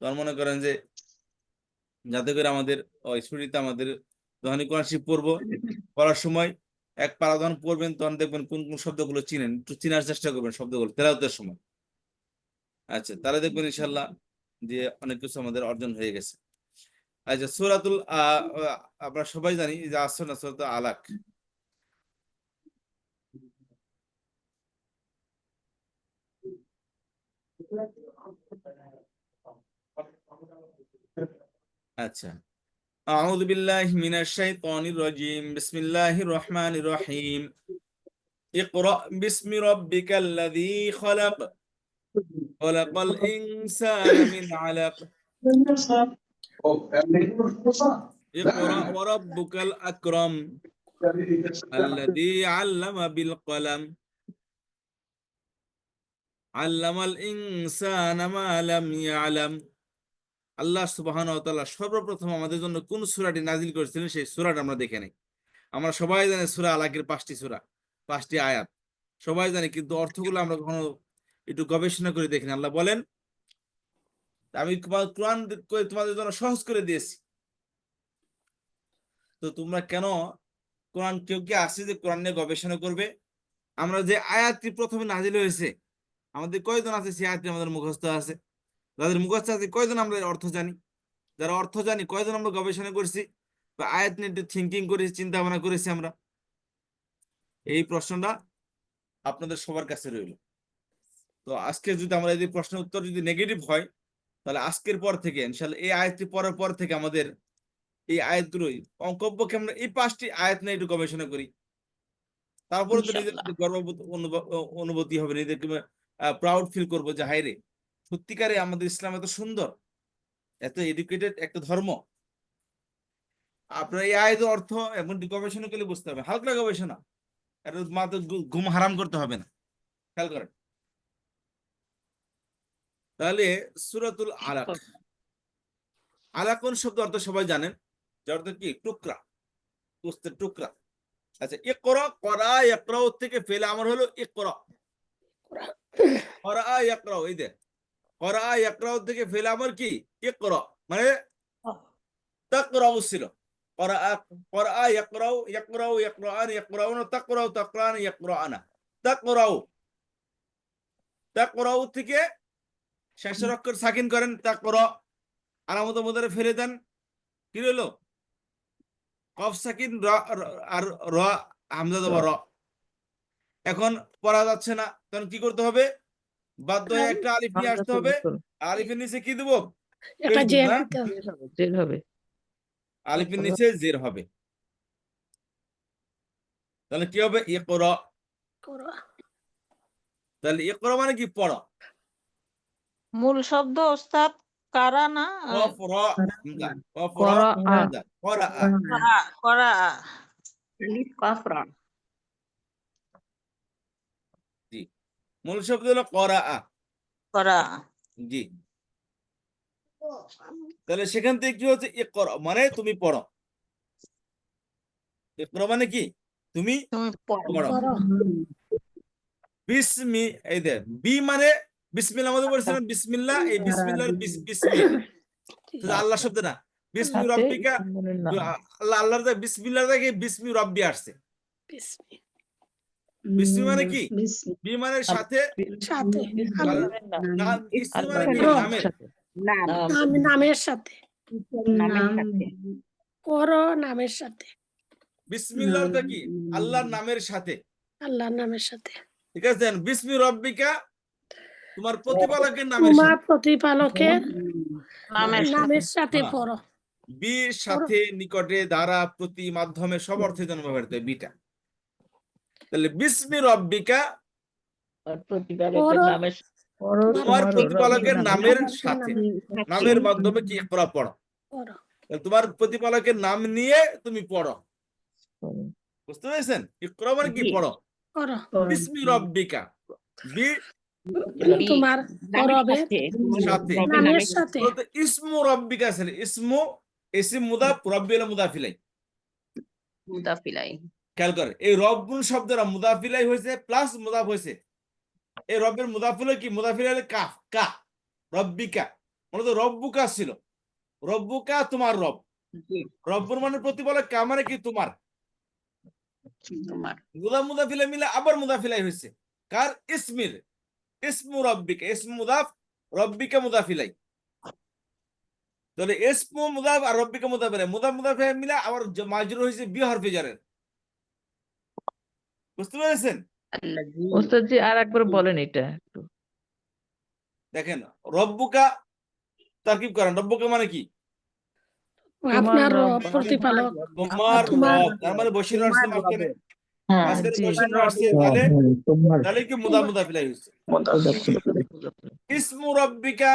তখন মনে করেন যে যাতে করে আমাদের ওই ছুটিতে আমাদের যখনই কোরআন শরীফ পড়বো, পড়ার সময় এক পারা যখন পড়বেন তখন দেখবেন কোন কোন শব্দগুলো চিনেন, একটু চেনার চেষ্টা করবেন শব্দগুলো তেলাওয়াতের সময়। আচ্ছা, তাহলে দেখবেন ইনশাল্লাহ যে অনেক কিছু আমাদের অর্জন হয়ে গেছে। আচ্ছা, সূরাতুল আমরা সবাই জানি যে আসর না সূরাতুল আলাক। আচ্ছা, আউযু বিল্লাহি মিনাশ শাইতানির রাজিম, বিসমিল্লাহির রহমানির রহিম, ইকরা বিসমি রাব্বিকাল্লাযী খলাক, খলাকাল ইনসানা মিন আলাক, ইকরা ওয়া রাব্বুকাল আকরাম, আল্লাযী আল্লামা বিল কলাম, আল্লামাল ইনসানা মা লাম ইয়ালাম। আল্লাহ সুবহানাহু ওয়া তাআলা সর্বপ্রথম আমাদের জন্য কোন সূরাটি নাজিল করেছিলেন সেই সূরাটা আমরা দেখে নেই। আমরা সবাই জানি সূরা আলাকের 5টি সূরা, 5টি আয়াত সবাই জানি, কিন্তু অর্থগুলো আমরা কখনো একটু গবেষণা করে দেখেন। আল্লাহ বলেন, আমি কোরআন তোমাদের জন্য সহজ করে দিয়েছি, তো তোমরা কেন কোরআন, কেউ কি আসছে যে কোরআন নিয়ে গবেষণা করবে? আমরা যে আয়াতটি প্রথমে নাজিল হয়েছে, আমাদের কয়জন আছে সেই আয়াতটি আমাদের মুখস্থ আছে? যাদের মুখস্থ আছে কয়জন আমরা এর অর্থ জানি? যারা অর্থ জানি কয়জন আমরা গবেষণা করেছি বা আয়াত নিয়ে একটু থিঙ্কিং করেছি, চিন্তা ভাবনা করেছি আমরা? এই প্রশ্নটা আপনাদের সবার কাছে রইল। তো আজকে যদি আমরা এই প্রশ্নের উত্তর যদি নেগেটিভ হয়, তাহলে আজকের পর থেকে ইনশাআল্লাহ এই আয়াতটি পড়ার পর থেকে আমাদের এই আয়াতগুলোই কমপক্ষে আমরা এই 5টি আয়াত নিয়ে একটু গবেষণা করি। তারপরে তো নিজের ইনশাআল্লাহ। গর্ববোধ অনুভূতি হবে, নিজেকে প্রাউড ফিল করবো যে হায় রে, সত্যিকারে আমাদের ইসলাম এত সুন্দর, এত এডুকেটেড একটা ধর্ম। আপনার এই আয়াতের অর্থ এখন গবেষণা করলে বুঝতে হবে, হালকা গবেষণা, এটা মাত্র ঘুম হারাম করতে হবে না। খেয়াল করেন তাহলে সূরাতুল আলাক, আলাকুন শব্দ অর্থ সবাই জানেন, যার অর্থ কি? টুকরা, গোস্তের টুকরা। আচ্ছা, ইকরা, করা, ইকরাউ থেকে ফেলে আমার হলো ইকরা, করা ইকরাউ, এই দেখ, করা ইকরাউ থেকে ফেলে আমার কি? ইকরা, মানে তাকরাউ ছিল। করা, করা ইকরাউ, ইকরাউ ইকরাআন, ইকরাউনা, তাকরাউ তাকরান, ইকরাআনা, তাকরাউ, তাকরাউ থেকে শেষের অক্ষর সাকিন করেন, তাকরা, আলামত মুদারে ফেলে দেন, কি হলো? কফ সাকিন, আর র, হামজা জবর র। এখন পড়া যাচ্ছে না, তখন কি করতে হবে? বাধ্য হয়ে একটা আলিফ নিয়ে আসতে হবে। আলিফের নিচে কি দেবো? একটা পেশ দিব, জেল হ্যাঁ? দিতে হবে। জেল হবে। আলিফের নিচে জের হবে, তাহলে কি হবে? ইকরা। করো। তাহলে ইকরা মানে কি? পড়া। মূল শব্দ ওস্তাদ কারা না কফ র হামজা, কফ র করা হামজা, করা। করা করা আলিফ কাফ রা। জি, মূল শব্দ হলো করা। করা জি, তাহলে সেখান থেকে কি হচ্ছে? ইকরা মানে তুমি পড়ো। ইকরা মানে কি? তুমি তুমি পড়ো। পড়ো। করো। বিসমি, এই দেখ, বি মানে বিসমিল্লাহ, আমাদের বলছিলাম বিসমিল্লাহ, এই বিসমিল্লাহর বিসমি, আল্লাহ শব্দ না। বিসমি সাথে রব্বিকা, মনের নাম। আল্লাহর বিসমিল্লাহ থেকে বিসমি রব্বি আসছে। বিসমি, বিসমি মানে কি? বি মানে সাথে, সাথে, বিসমিল্লাহের নাম। নাম, ইসমি মানে কি? আল্লাহর নামের। সাথে। নাম, নামের সাথে, নামের সাথে। করো নামের সাথে, বিসমিল্লাহটা কি? আল্লাহর নামের সাথে, আল্লাহর নামের সাথে, ঠিক আছে? বিসমি রব্বিকা তোমার প্রতিপালকের নামের তোমার সাথে, প্রতিপালকের নামের সাথে নামের সাথে হ্যাঁ। পড়ো। বির সাথে, নিকটে, দ্বারা, প্রতি, মাধ্যমে সব অর্থে যেন ব্যবহৃত হয় বিটা। তাহলে বিসমি রব্বিকা আর প্রতিপালকের পড়ো। নামের তোমার প্রতিপালকের নামের সাথে, নামের মাধ্যমে কি ইকরা পড়ো। পড়ো। তাহলে তোমার প্রতিপালকের নাম নিয়ে তুমি পড়ো, বুঝতে পেরেছেন? ইকরা মানে কি? জি। পড়ো। করো। বিসমি রব্বিকা, বি বি, তোমার নামের রবের সাথে, সাথে। রবের নামের নামের সাথে, বলতে ইসমু রব্বিকা আছে, ইসমু, ইসিম মুদাফ, রব্বি হলো মুদাফিলাই। মুদাফিলাই। খেয়াল করে, এই রব্বুল শব্দটা মুদাফিলাই হয়েছে প্লাস মুদাফ হয়েছে। এই রব্বের মুদাফিল কি? মুদাফিলাই কাফ, কা, রব্বিকা, মূলত রব্বুকা ছিল। রব্বুকা তোমার রব, জি, রব্বুর মানে প্রতিপালক, কা মানে কি? তোমার। তোমার। মুদাফিলাই মিলে আবার মুদাফিলাই হয়েছে কার? ইসমির, ইসমু রব্বিকা, ইসমু মুদাফ, রব্বিকা মুদাফিলাই। তাহলে ইসমু মুদাফ আর রব্বিকা মুদাফিলাই, মুদাফ মুদাফিলাই মিলে আবার মাজরুর হয়েছে বি হরফে জারের। বুঝতে পেরেছেন? আল্লাযী, ওস্তাদ জি আর একবার বলেন এটা একটু। দেখেন, রব্বুকা তারকিব করেন, রব্বুকা মানে কি? আপনার রব, রব প্রতিপালক, তোমার তোমার রব, তার মানে বসির আসছে মাঝখানে, হ্যাঁ মাঝখানে জি। বসির আসছে, তাহলে কি মুদাফিলাই হয়েছে। ইসমু রব্বিকা,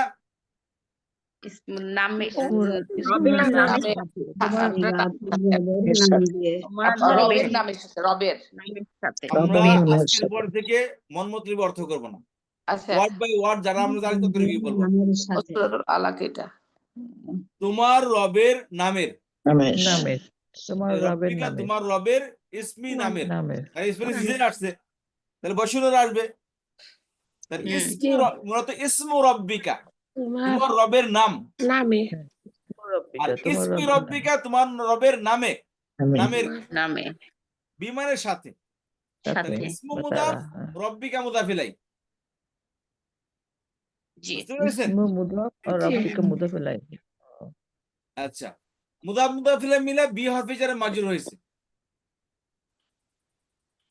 নামে, ইসমুর রবের নাম। নামের সাথে, তোমার রবের নামের সাথে, রবের। নামের সাথে। আমরা আজকের পর থেকে মন মতলব অর্থ করব না, আচ্ছা, ওয়ার্ড বাই ওয়ার্ড যারা আমরা জানি তত কি বলবো। সূরাতুল আলাক এটা। তোমার রবের নামের, নামের, তোমার রবের রব্বিকা নামের, তোমার রবের, ইসমি নামের, নামের। আর ইসমি সিজে আসছে, তাহলে বসিরের আসবে। তাহলে হুম। মূলত ইসমু রব্বিকা তোমার তোমার রবের নাম, নামে আর রব্বিকা তোমার ইসমি রবের নামে। রব্বিকা তোমার রবের নামে, নামের নামে বিমানের সাথে। তাহলে সাথে ইসমু বা মুদাফ, তারা, হ্যাঁ। রব্বিকা মুদাফ ইলাই। জি বুঝতে পেরেছেন? ইসমু মুদাফ আর জি। রব্বিকা মুদাফ ইলাইহি। আচ্ছা, মুদাফ মুদাফ ইলাই মিলে বি হরফে জারে মাজরুর হয়েছে।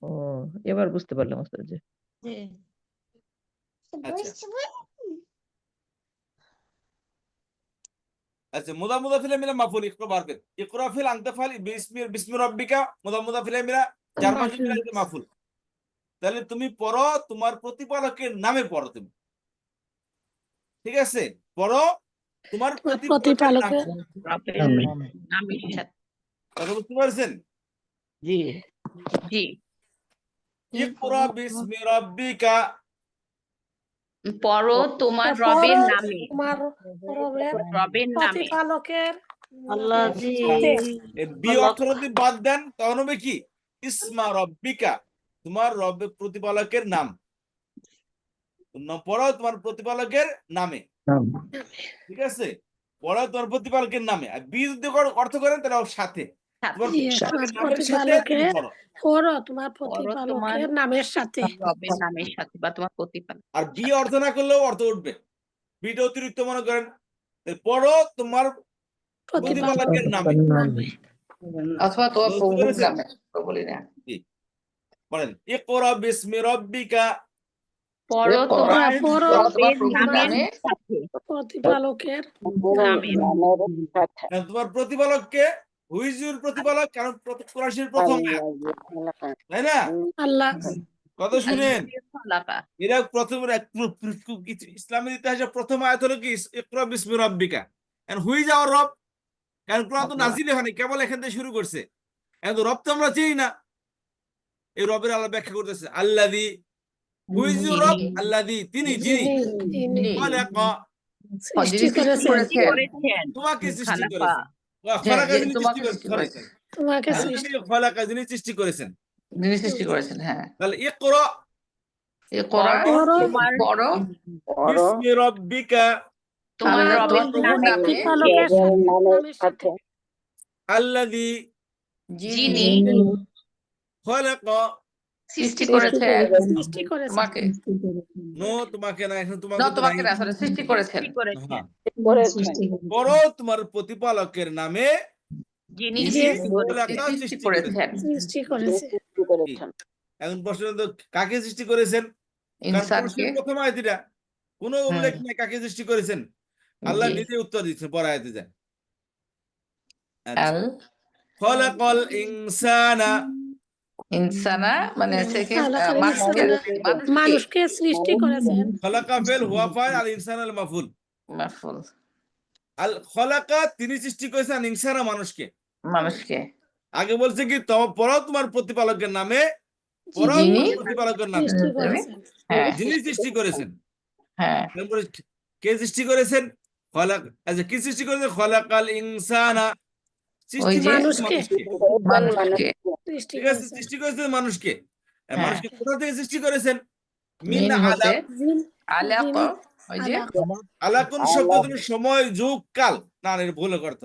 ও, এবার বুঝতে পারলাম ওস্তাদ জি। আচ্ছা আচ্ছা, মুদাফ মুদাফ ইলাই মিলে মাফুল ইকরা বারফিল, ইকরা ফিল আনতা ফাল বিসমি রব্বিকা, মুদাফ মুদাফ ইলাই মিলে জার মাজরুর মিলে এটা মাফুল। তাহলে তুমি পড়ো তোমার প্রতিপালকের নামে পড়ো তুমি, ঠিক আছে? পড়ো তোমার তোমার প্রতিপালকের নামে। প্রতিপালকের রবের নামের সাথে কথা বুঝতে পারছেন? জি ইকরা বিসমি রব্বিকা, পড়ো তোমার পড়ো রবের নামে তোমার রবের রবের নামে প্রতিপালকের আল্লাহ জি সাথে। বি অর্থ যদি বাদ দেন তখন হবে কি ইসমা রব্বিকা, তোমার রবের প্রতিপালকের নাম। পড়ো তোমার প্রতিপালকের নামে, ঠিক আছে? পড়ো তোমার প্রতিপালকের নামে। আর বি যদি অর্থ করেন তাহলে ওর সাথে, তোমার জি, তোমার নামের সাথে তুমি প্রতিপালকের পড়ো। পড়ো তোমার পড়ো তোমার প্রতিপালকের নামের সাথে। রবের নামের সাথে বা তোমার প্রতিপালক আর বি অর্থ না করলেও অর্থ উঠবে, বিটা অতিরিক্ত মনে করেন। পড়ো তোমার প্রতিপালকের নামে। নামে অথবা তোমার বুঝতে প্রভুর পেরেছেন? নামে, বলি না। জি, পড়েন ইকরা বিসমি রব্বিকা, পড়ো পড়ো তোমার পড়ো রবের প্রভুর নামের নামে সাথে প্রতিপালকের নামের কারণ তোমার প্রতিপালককে, হুইজুর প্রতিপালক, কারণ কোরআনের প্রথম আয়াত, তাই না? আল্লাহ কথা শুনেন, খলাকা এরা প্রথম ইসলামের ইতিহাসে প্রথম আয়াত হলো কি ইকরা বিসমি রাব্বিকা। এন্ড হুইজ আওয়ার রব, কারণ কোরআন তো নাজিলই হয়নি, কেবল এখান থেকে শুরু করছে। এখন রব তো আমরা চিনি না, এই রবের আল্লাহ ব্যাখ্যা করতেছে আল্লাযী, হুইজ ইউর রব, আল্লাযী তিনি, যিনি যিনি খালাকা, সৃষ্টি যিনি সৃষ্টি করেছেন করেছেন, তোমাকে সৃষ্টি খালাকা করেছেন। খালাকা যিনি সৃষ্টি তোমাকে করেছেন, সৃষ্টি করেছেন, তোমাকে হ্যাঁ, সৃষ্টি খালাকা যিনি সৃষ্টি করেছেন। যিনি সৃষ্টি করেছেন। হ্যাঁ, তাহলে ইকরা এ করা পড়ো তোমার বড় বিসমি রাব্বিকা তোমার তোমার রবের প্রভুর নামে নামে, প্রতিপালকের নামের সাথে আল্লাযী যিনি খালাকা, সৃষ্টি করেছেন সৃষ্টি করেছেন তোমাকে, নো তোমাকে না, এখন না তোমাকে তো নাই। তোমাকে না, আসলে সৃষ্টি করেছেন। সৃষ্টি করেছেন হ্যাঁ, পড়ো তোমার প্রতিপালকের নামে, যিনি যিনি যিনি খালাকা সৃষ্টি সৃষ্টি করেছেন, সৃষ্টি করেছে। করেছেন। এখন প্রশ্ন হলো, কাকে সৃষ্টি করেছেন? কারণ ইনসানকে। কোরআনের প্রথম আয়াতিটা কোনো উল্লেখ নেই কাকে সৃষ্টি করেছেন। আল্লাহ জি। নিজে উত্তর দিচ্ছেন পরে আয়াতে যায়। আচ্ছা, আল খলাকাল ইনসানা, ইনসানা মানে খালাকাল মানুষকে, ইনসানা, মানুষকে সৃষ্টি করেছেন। খলাকা ফেল হুয়া ফাইল আল ইনসান আল মাফুল। মাফুল আল খলাকা তিনি সৃষ্টি করেছেন, আল ইনসানা মানুষকে। মানুষকে, আগে বলছে কি পড়ো তোমার প্রতিপালকের নামে, পড়ো যিনি তোমার প্রতিপালকের নামে, সৃষ্টি করেছেন। হ্যাঁ যিনি সৃষ্টি করেছেন। হ্যাঁ তারপরে কে সৃষ্টি করেছেন? খলাক, আচ্ছা কি সৃষ্টি করেছেন? খলাকাল ইনসানা, সৃষ্টি যে মানুষকে। মানুষকে, সৃষ্টি ঠিক আছে, করেছেন। সৃষ্টি করেছেন মানুষকে। আর হ্যাঁ, মানুষকে কোথা থেকে সৃষ্টি করেছেন? মিন মিন হতে আলাক। আলাক, যিনি ওই যে আলাক, আলাকুন শব্দ হলো সময়, যুগ, কাল। না এর ভুল অর্থ।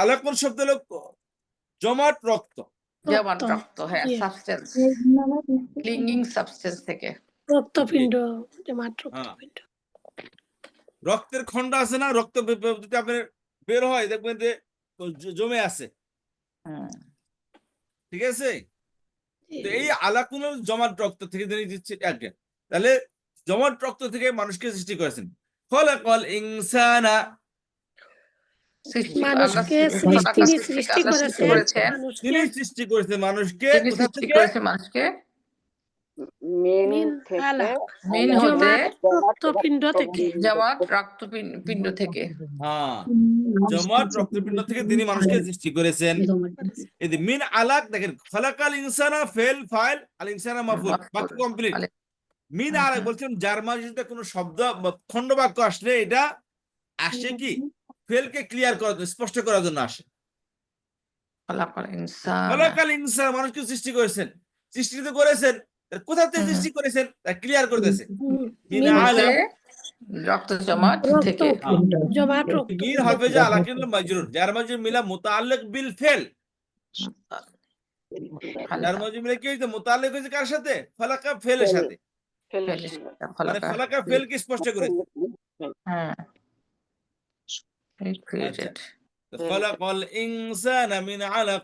আলাকুন শব্দ হলো জমাট রক্ত। যেমন রক্ত, রক্ত, হ্যাঁ, জি, সাবস্টেন্স, ক্লিঙ্গিং সাবস্টেন্স থেকে। রক্তপিণ্ড, জমাট হ্যাঁ, রক্তপিণ্ড। রক্তের খন্ড আছে না, রক্ত যদি আপনার বের হয় দেখবেন যে জমে আছে, হুম, ঠিক আছে? তো এই আলাকুন জমাট রক্ত থেকে তিনি দিচ্ছে আগে। তাহলে জমাট রক্ত থেকে মানুষকে সৃষ্টি করেছেন। খলাকাল ইনসানা, সৃষ্টি মানুষকে আল্লাহ তিনি সৃষ্টি সৃষ্টি আল্লাহ সৃষ্টি করেছেন। করেছেন, মানুষকে তিনি সৃষ্টি করেছেন মানুষকে তিনি কোথা সৃষ্টি থেকে? করেছেন মানুষকে মিন আলাক, মিন হতে জমাট রক্তপিণ্ড থেকে। জমাট রক্ত পিণ্ড থেকে। হ্যাঁ, জমাট রক্তপিণ্ড থেকে তিনি মানুষকে সৃষ্টি করেছেন। এই যে মিন আলাক, দেখেন খলাকাল ইনসানা ফেল ফাইল আল ইনসানা মাফুল, বাক্য কমপ্লিট। মিন আলাক বলছেন যার মাঝে কোনো শব্দ খন্ড বাক্য আসলে এটা আসে কি ফেলকে ক্লিয়ার করার জন্য, স্পষ্ট করার জন্য আসে। খলাকাল ইনসান, খলাকাল ইনসান মানুষকে সৃষ্টি করেছেন, সৃষ্টি তো করেছেন কোথা থেকে হুম। সৃষ্টি করেছেন তা ক্লিয়ার করতেছে মিন মিন আলাক রক্ত জমাট রক্ত থেকে জমাট রক্ত মিন হরফে যা আলাকিন মাজরুর যার মাজরুর মিলা মুতাআল্লিক বিল ফেল যার মাজরুর মিলা কি হইছে মুতাআল্লিক হইছে কার সাথে ফালাকা ফেলের সাথে মানে ফালাকা ফেল কি স্পষ্ট করেছে হ্যাঁ created খলাকাল ইনসানা মিন আলাক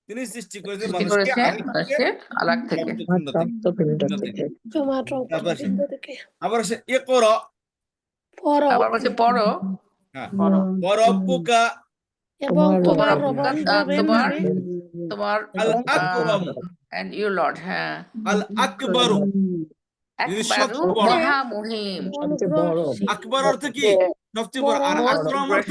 তিনি সৃষ্টি করেছেন সৃষ্টি মানুষকে করেছেন আলাক থেকে মানুষকে আলাগ থেকে রক্তপিণ্ড থেকে। জমাট তারপর আসেন। রক্তপিণ্ড থেকে আবার আসে ইকরা পড়ো আবার বলছে পড়ো হ্যাঁ ওয়ারাব্বুকা এবং তোমার তোমার রবের তোমার নামে তোমার আল আকরাম and you Lord হ্যাঁ আল আকবারু যিনি একবারু সবচেয়ে বড়। মহামহিম অনুগ্রহশীল আকবার অর্থ কি সবচেয়ে বড় আর বড়, আকরাম অর্থ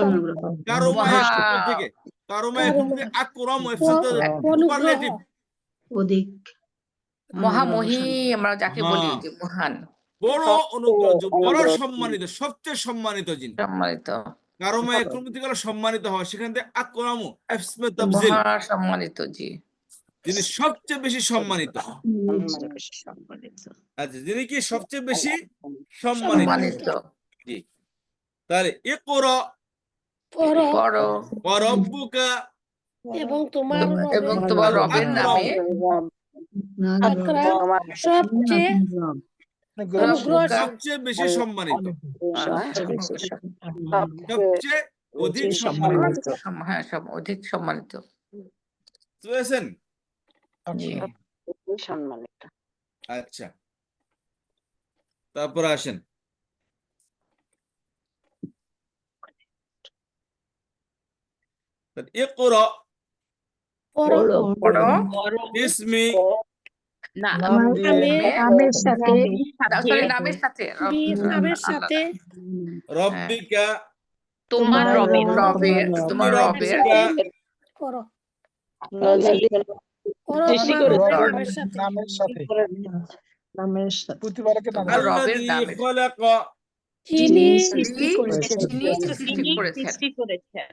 অনুগ্রহ, কারোমায় মহা থেকে কারোমায় থেকে আকরাম অনুগ্রহ, সুপারলেটিভ মহামহিম আমরা যাকে বলি হ্যাঁ। যে মহান বড় অনুগ্রহ বড় সম্মানিত সবচেয়ে সম্মানিত যিনি সম্মানিত কারোমায় থেকে সম্মানিত হয় সেখান থেকে আকরামু ইসমে তাফজিল মহা সম্মানিত জি যিনি সবচেয়ে বেশি সম্মানিত আচ্ছা যিনি কি সবচেয়ে বেশি সম্মানিত সম্মানিত জি তাহলে ইকরা পড়ো পড়ো ওয়া রাব্বুকা এবং তোমার এবং রবের তোমার আল রবের নামে আকরাম সবচেয়ে অনুগ্রহশীল সবচেয়ে বেশি সম্মানিত আচ্ছা, সবচেয়ে অধিক সম্মানিত হ্যাঁ সব অধিক সম্মানিত বুঝেছেন জি আচ্ছা তারপর আসেন ইকরা পড়ো পড়ো ইসমি না নামের সাথে sorry, নামের সাথে নামের সাথে রব্বিকা তোমার রবের রবের তোমার রবের রব্বিকা পড়ো পড়ো সৃষ্টি তোমার করেছে। রবের নামের সাথে নামের সাথে প্রতিবারকে নাম তোমার রবের আল্লাযী নামে খালাকা যিনি যিনি সৃষ্টি তিনি করেছেন সৃষ্টি করেছেন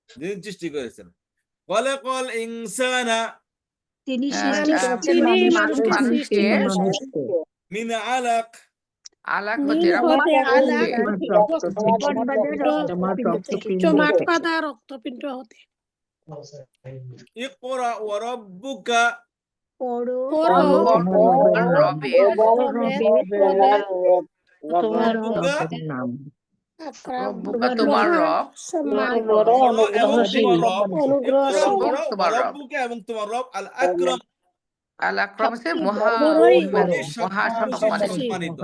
যিনি সৃষ্টি করেছেন খালাকাল ইনসানা তিনি মানুষকে মানুষকে সৃষ্টি করেছেন মিন আলাক আলাক নীল হতে আলাক জমাট বাঁধা রক্তপিণ্ড হতে ইকরা ওয়া রাব্বুকা পড়ো তোমার রবের রাব্বুকা রব্বুকা তোমার রব সম্মানিত বড় এবং তোমার রব অনুগ্রহশীল ইকরা বড় তোমার ওয়া রব। রাব্বুকা এবং তোমার রব আল আকরাম আল আকরাম হচ্ছে মহা বড়ই মানে সবচেয়ে মহা সম্মানিত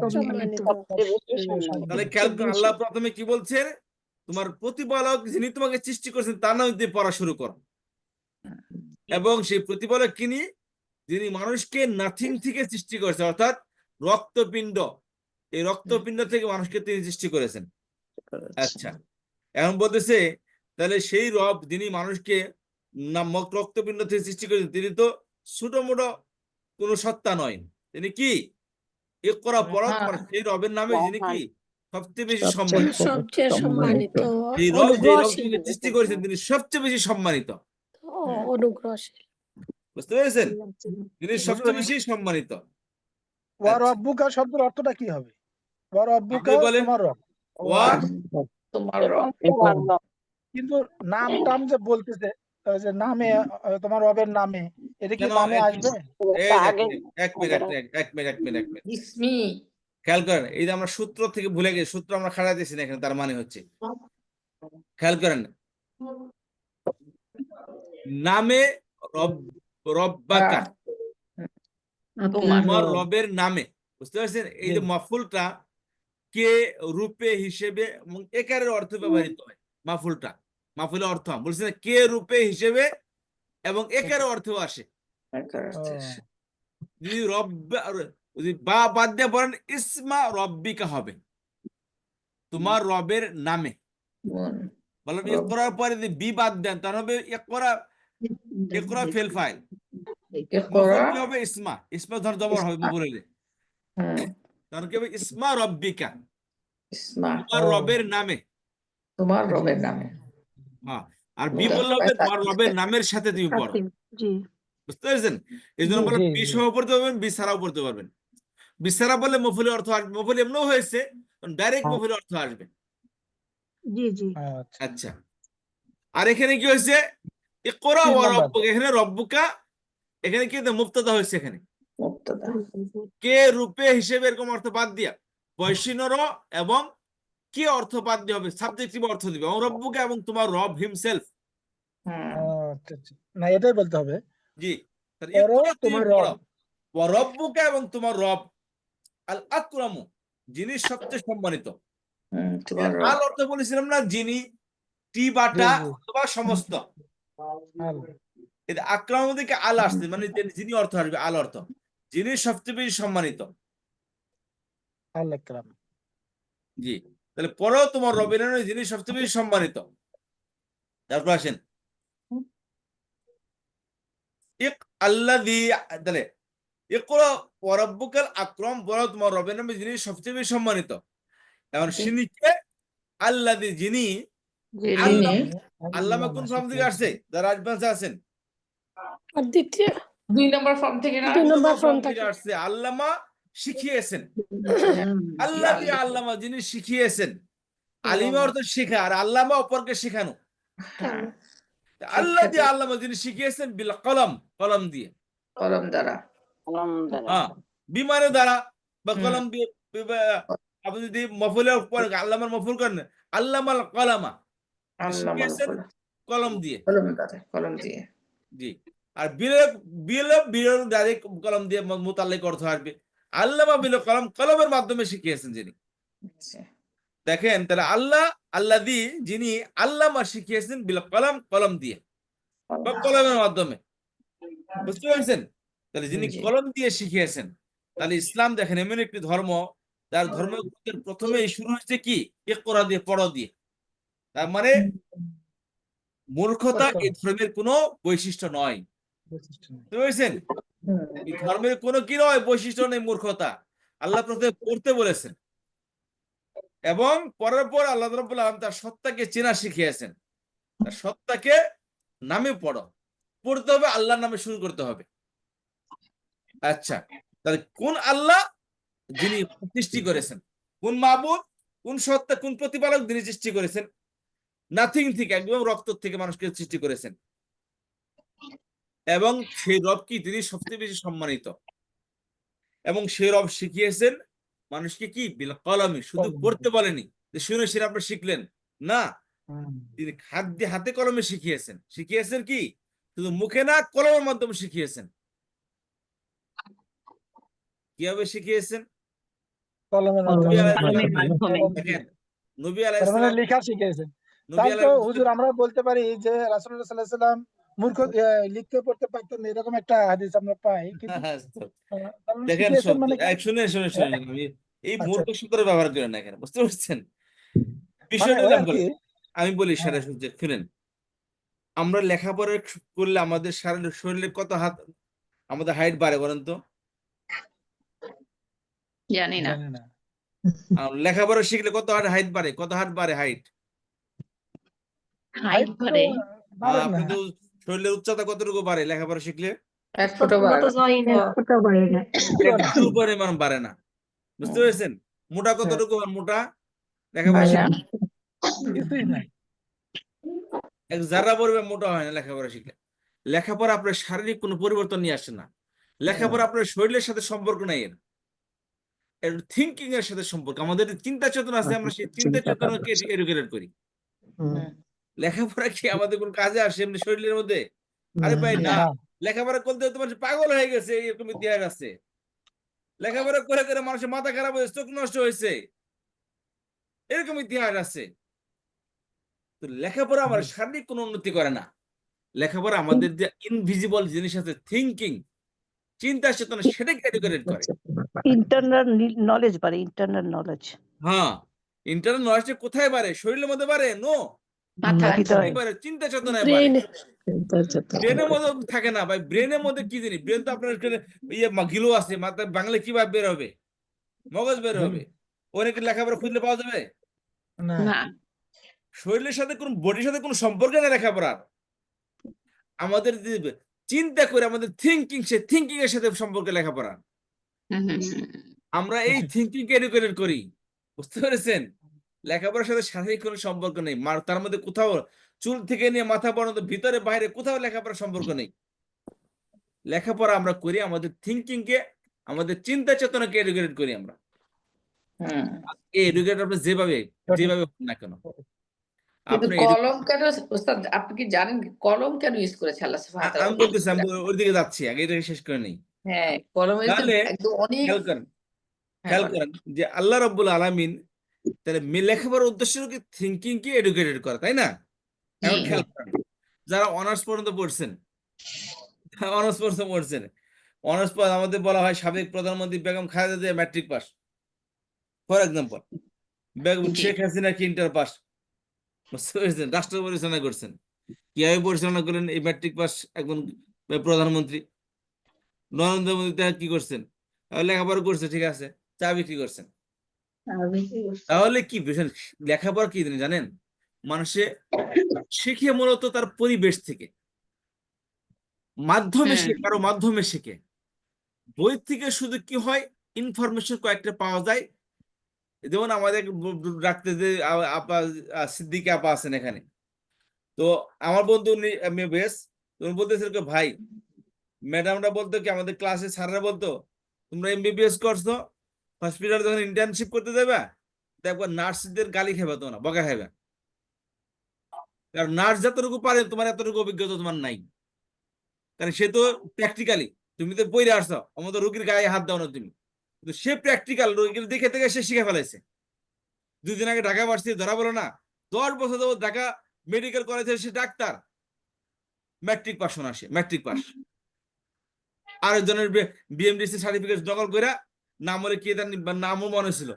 সম্মানিত তাহলে খেয়াল করুন আল্লাহ প্রথমে কি বলছেন তোমার প্রতিপালক যিনি তোমাকে সৃষ্টি করেছেন তার নাম দিয়ে পড়া শুরু করো এবং সেই প্রতিপালক কিনি যিনি মানুষকে নাথিং থেকে সৃষ্টি করেছেন অর্থাৎ রক্তপিণ্ড এই রক্তপিণ্ড থেকে মানুষকে তিনি সৃষ্টি করেছেন আচ্ছা এখন বলতেছে তাহলে সেই রব যিনি মানুষকে রক্তপিণ্ড থেকে সৃষ্টি করেছেন তিনি তো ছোট মোটো কোন সত্তা নয় তিনি কি ইকরা পড়ো সেই রবের নামে যিনি কি সবচেয়ে বেশি সম্মানিত সবচেয়ে সম্মানিত এই রব যে অনুগ্রহশীল রবকে সৃষ্টি করেছেন তিনি সবচেয়ে বেশি সম্মানিত অনুগ্রহশীল বুঝতে পেরেছেন তিনি সবচেয়ে বেশি সম্মানিত ওয়া রব্বুকা শব্দের অর্থটা কি হবে ওয়া রব্বুকা আপনি বলেন। তোমার রব ওয়া তোমার রব কিন্তু নাম টাম যে বলতেছে যে নামে তোমার রবের নামে এটা কি কেন নামে আসবে এক মিনিট ইসমি খেয়াল করেন এই যে আমরা সূত্র থেকে ভুলে গেছি সূত্র আমরা খাড়াইতেছি না এখানে তার মানে হচ্ছে খেয়াল করেন নামে রব্বাকা তোমার রবের নামে বুঝতে পারছেন এই যে মাফুলটা কে রূপে হিসেবে এবং একারের অর্থ ব্যবহৃত হয় মাফুলের অর্থ বলছেন কে রূপে হিসেবে এবং একারের অর্থেও আসে যদি যদি বা বাদ দিয়ে বলেন ইসমা রব্বিকা হবে তোমার রবের নামে বলেন ইকরার পরে যদি বি বাদ দেন তাহলে হবে ইকরা ফেল ফাইল কি হবে ইসমা ধর জবর হবে বলে তাহলে কি হবে ইসমা রব্বিকা তোমার রবের নামে তোমার রবের নামে হ্যাঁ আর বি বললে হবে তোমার রবের নামের সাথে তুমি পড়ো বুঝতে পেরেছেন? এই জন্য জি বলে জি বি জি সহ পড়তে পারবেন, বি ছাড়াও পড়তে পারবেন। বি ছাড়া বললে মফুলি অর্থ আসবে, মফুলি এমনও হয়েছে ডাইরেক্ট মফুলি অর্থ আসবে। জি জি আচ্ছা আচ্ছা, আর এখানে কি হয়েছে? ইকরা 3 ওয়া নাম্বার রব্বুকা, এখানে রব্বুকা, এখানে কি মুবতাদা হয়েছে, এখানে মুক্তদা। কে রূপে হিসেবে এরকম অর্থ বাদ দিয়া বৈশিনর এবং কি অর্থ বাদ দিয়ে হবে, সাবজেক্টিভ অর্থ দিবে, এবং রব্বুকা এবং তোমার রব হিমসেলফ। আচ্ছা আচ্ছা না এটাই বলতে হবে জি, তাহলে পড়ো ইকরা তুমি তোমার পড়ো, রব ওয়া রব্বুকা এবং তোমার রব আল আকরামু, যিনি সবচেয়ে সম্মানিত। তোমার রব। আল অর্থ বলেছিলাম না, যিনি, টি জি বাটা জি অথবা সমস্ত। আল এটা আকরাম থেকে আল আসছে, মানে যিনি অর্থ আসবে আল অর্থ, যিনি সবচেয়ে বেশি সম্মানিত। আল আকরাম জি, তাহলে পরও তোমার রবের নামে যিনি সবচেয়ে বেশি সম্মানিত। তারপর আসেন ইক আল্লাযী, তাহলে ইকরা ওয়া রাব্বুকাল আকরাম, পরও তোমার রবের নামে যিনি সবচেয়ে বেশি সম্মানিত। এখন তিনি কে? আল্লাযী, যিনি, যিনি আল্লাহ, আল্লামা আল্লামা কোন ফর্ম থেকে আসছে? যারা অ্যাডভান্সে আছেন, আর দ্বিতীয় 2 নম্বর ফর্ম থেকে না? 2 নম্বর ফর্ম ফর্ম থেকে থাকে। আসছে। আল্লামা শিখিয়েছেন, জি, আল্লাযী, আল্লাহ। আল্লামা যিনি শিখিয়েছেন। আলিমা আল্লামা। অর্থ শেখা, আর আল্লামা অপরকে শেখানো। হ্যাঁ, আল্লাহ দিয়ে, শিক্ষার্থী। আল্লামা যিনি শিখিয়েছেন, বিল কলম, কলম দিয়ে। কলম দ্বারা। আলহামদুলিল্লাহ হ্যাঁ, বিমানের দ্বারা বা হুম। কলম দিয়ে। আপনি যদি মফুলের পরে আল্লামার মফুল করেন, আল্লামাল কলামা, আল্লামাল শিখিয়েছেন কলম। কলম দিয়ে। কলম দ্বারা, কলম দিয়ে। জি, আর বিল ডাইরেক্ট কলম দিয়ে মোতাল্লিক অর্থ আসবে। আল্লামা বিল কলম, কলমের মাধ্যমে শিখিয়েছেন যিনি। আচ্ছা। দেখেন, তাহলে আল্লাহ, আল্লাযী, যিনি আল্লামা শিখিয়েছেন, বিল কলম, কলম দিয়ে বা কলমের মাধ্যমে। বুঝতে পেরেছেন? তাহলে যিনি জি। কলম দিয়ে শিখিয়েছেন, তাহলে ইসলাম দেখেন এমন একটি ধর্ম, যার ধর্মের প্রথমে শুরু হচ্ছে কি, ইকরা দিয়ে, পড়ো দিয়ে। তার মানে মূর্খতা এই ধর্মের কোনো বৈশিষ্ট্য নয়। বৈশিষ্ট্য নেই। বুঝতে পেরেছেন? এই ধর্মের কোনো কি নয়, বৈশিষ্ট্য নেই মূর্খতা। আল্লাহ প্রথমে পড়তে বলেছেন, এবং পড়ার পর আল্লাহ রাব্বুল আলামিন তার সত্তাকে চেনা শিখিয়েছেন। তার সত্তাকে নামে পড়ো, পড়তে হবে আল্লাহর নামে শুরু করতে হবে। আচ্ছা, তাহলে কোন আল্লাহ? যিনি সৃষ্টি করেছেন। কোন মাবুদ, কোন সত্তা, কোন প্রতিপালক? যিনি সৃষ্টি করেছেন নাথিং থেকে, একদম রক্ত থেকে মানুষকে সৃষ্টি করেছেন, এবং সেই রব কি, তিনি সবচেয়ে বেশি সম্মানিত। এবং সেই রব শিখিয়েছেন মানুষকে কি, বিল কলমে, শুধু কলম। পড়তে বলেনি যে শুনে সেটা আপনি শিখলেন না, হুম। তিনি হাতে কলমে শিখিয়েছেন। শিখিয়েছেন কি, শুধু মুখে না, কলমের মাধ্যমে শিখিয়েছেন। কিভাবে শিখিয়েছেন? কলমের নবী মাধ্যমে আলাইহিস কলমের সালাম, মাধ্যমে কলম দিয়ে। দেখেন, নবী তার আলাইহিস মানে সালাম, লেখা শিখিয়েছেন নবী তাহলে তো আলাইহিস হুজুর আমরা বলতে পারি যে রাসূলুল্লাহ সাল্লাল্লাহু আলাইহি সাল্লাম মূর্খ লিখতে পড়তে পারতেন না, এরকম একটা হাদিস আমরা পাই কিন্তু তার মানে দেখেন, শিখিয়েছেন মানে কি শুনে শুনে শুনে আমি এই আচ্ছা মূর্খ শব্দটা ব্যবহার করেন না এখানে, বুঝতে পারছেন? মানে বিষয়টা ওই হলো আর কি আমি বলি হ্যাঁ সারা সূর্যে, শুনেন, আমরা লেখাপড়া করলে আমাদের শরীরে কত হাত, আমাদের হাইট বাড়ে বলেন তো? জানি না। জানি না আর লেখাপড়া শিখলে কত হাইট বাড়ে, কত হাত বাড়ে হাইট? হাইট হাইট তো বাড়ে। বাড়ে না আপনাদের শরীরের উচ্চতা কতটুকু বাড়ে লেখাপড়া শিখলে? 1 ফুটও বাড়ে না। একটু পরিমাণ বাড়ে না। বুঝতে পেরেছেন? মোটা কতটুকু মোটা লেখাপড়া হয় না। শিখলে? কিছুই না এক যারা পরিমাণ মোটা হয় না লেখাপড়া শিখলে। লেখাপড়া আপনার শারীরিক কোনো পরিবর্তন নিয়ে আসে না। লেখাপড়া আপনার শরীরের সাথে সম্পর্ক নাই, এর থিঙ্কিং এর সাথে সম্পর্ক। আমাদের চিন্তা চেতনা আছে, আমরা সেই চিন্তা চেতনাকে এডুকেটেড করি। লেখাপড়া কি আমাদের কোন কাজে আসে এমনি শরীরের মধ্যে? আরে ভাই না, না লেখাপড়া করতে তোমার পাগল হয়ে গেছে, এরকম ইতিহাস আছে। লেখাপড়া করে করে মানুষের মাথা খারাপ হয়েছে, চোখ নষ্ট হয়েছে, এরকম ইতিহাস আছে। তো লেখাপড়া আমার শারীরিক কোনো উন্নতি করে না। লেখাপড়া আমাদের যে ইনভিজিবল জিনিস আছে, থিঙ্কিং, চিন্তা চেতনা, সেটাকে এডুকেটেড করে। ইন্টারনাল নলেজ বাড়ে, ইন্টারনাল নলেজ। হ্যাঁ, ইন্টারনাল নলেজটা কোথায় বাড়ে? শরীরের মধ্যে বাড়ে? নো, মাথায়। হৃদয়। বাড়ে চিন্তা চেতনায় বাড়ে। ব্রেইন ব্রেনের মধ্যে থাকে না ভাই। ব্রেনের মধ্যে কি জিনিস? ব্রেন তো আপনার গিলো আছে মাথায়, বাংলা কিভাবে বের হবে? মগজ বের হবে। অনেকে লেখাপড়া খুঁজলে পাওয়া যাবে? না না। শরীরের সাথে কোন বডির সাথে কোনো সম্পর্ক নেই লেখাপড়ার। আমাদের যে চিন্তা করে আমাদের থিঙ্কিং, সে থিঙ্কিং এর সাথে সম্পর্কে লেখাপড়া। আমরা এই থিঙ্কিং কে এডুকেটেড করি, বুঝতে পেরেছেন? লেখাপড়ার সাথে শারীরিক কোনো সম্পর্ক নেই। তার মধ্যে কোথাও চুল থেকে নিয়ে মাথা পর্যন্ত ভিতরে বাইরে কোথাও লেখাপড়ার সম্পর্ক নেই। লেখাপড়া আমরা করি আমাদের থিঙ্কিং কে, আমাদের চিন্তা চেতনাকে এডুকেটেড করি আমরা। এই এডুকেটেড আপনি যেভাবে হোক না কেন, কিন্তু আপনি কলম কেন ওস্তাদ, আপনি কি জানেন কলম কেন ইউজ করেছে আল্লাহ সুবহানাহু ওয়া আমি তাআলা? বলতেছি, আমি ওর দিকে যাচ্ছি, আগে এটাকে শেষ করে নেই। হ্যাঁ, কলমের তো তাহলে একদম অনেক। খেয়াল করেন, হ্যাঁ, খেয়াল বলেন। করেন যে আল্লাহ রাব্বুল আলামিন তাহলে লেখাপড়ার উদ্দেশ্য কি থিঙ্কিং কে এডুকেটেড করা, তাই না? এখন হুম, খেয়াল করেন, যারা অনার্স পর্যন্ত পড়ছেন, অনার্স পর্যন্ত পড়ছেন, অনার্স পর আমাদের বলা হয় সাবেক প্রধানমন্ত্রী Begum Khaleda Zia matric pass, for example. Begum ji. Sheikh Hasina কি ইন্টার পাস, বুঝতে পেরেছেন? রাষ্ট্র পরিচালনা করছেন, কিভাবে পরিচালনা করেন এই ম্যাট্রিক পাস একজন প্রধানমন্ত্রী। নরেন্দ্র মোদী কি করছেন? লেখাপড়া করছে, ঠিক আছে, চা বিক্রি করছেন। তাহলে কি বুঝেন, লেখাপড়া কি জিনিস জানেন? মানুষে শিখে মূলত তার পরিবেশ থেকে, মাধ্যমে শেখে, কারো মাধ্যমে শেখে। বই থেকে শুধু কি হয়, ইনফরমেশন কয়েকটা পাওয়া যায়। যেমন আমাদের রাখতে যে আপা সিদ্দিকা আপা আছেন এখানে, তো আমার বন্ধু বেশ, তুমি বলতেছিল ভাই, ম্যাডামরা বলতো কি, আমাদের ক্লাসে স্যাররা বলতো, তোমরা এমবিবিএস করছো, হসপিটালে যখন ইন্টার্নশিপ করতে যাবে, দেখবো নার্সদের গালি খাবে, তোমরা বকা খাবে, কারণ নার্স যতটুকু পারে তোমার এতটুকু অভিজ্ঞতা তোমার নাই। কারণ সে তো প্র্যাকটিক্যালি, তুমি তো বইরে আসছো, আমাদের রোগীর গায়ে হাত দাও না তুমি, কিন্তু সে প্র্যাকটিক্যাল রোগীর দেখে থেকে সে শিখে ফেলাইছে। 2 দিন আগে ঢাকা ভার্সিটি ধরা বলো না, 10 বছর যাবত ঢাকা মেডিকেল কলেজে সে ডাক্তার, ম্যাট্রিক পাস, শোনা সে ম্যাট্রিক পাস। আরেকজনের বিএমডিসি সার্টিফিকেট দখল করে নাম বলে কি তার নামও মনে ছিল,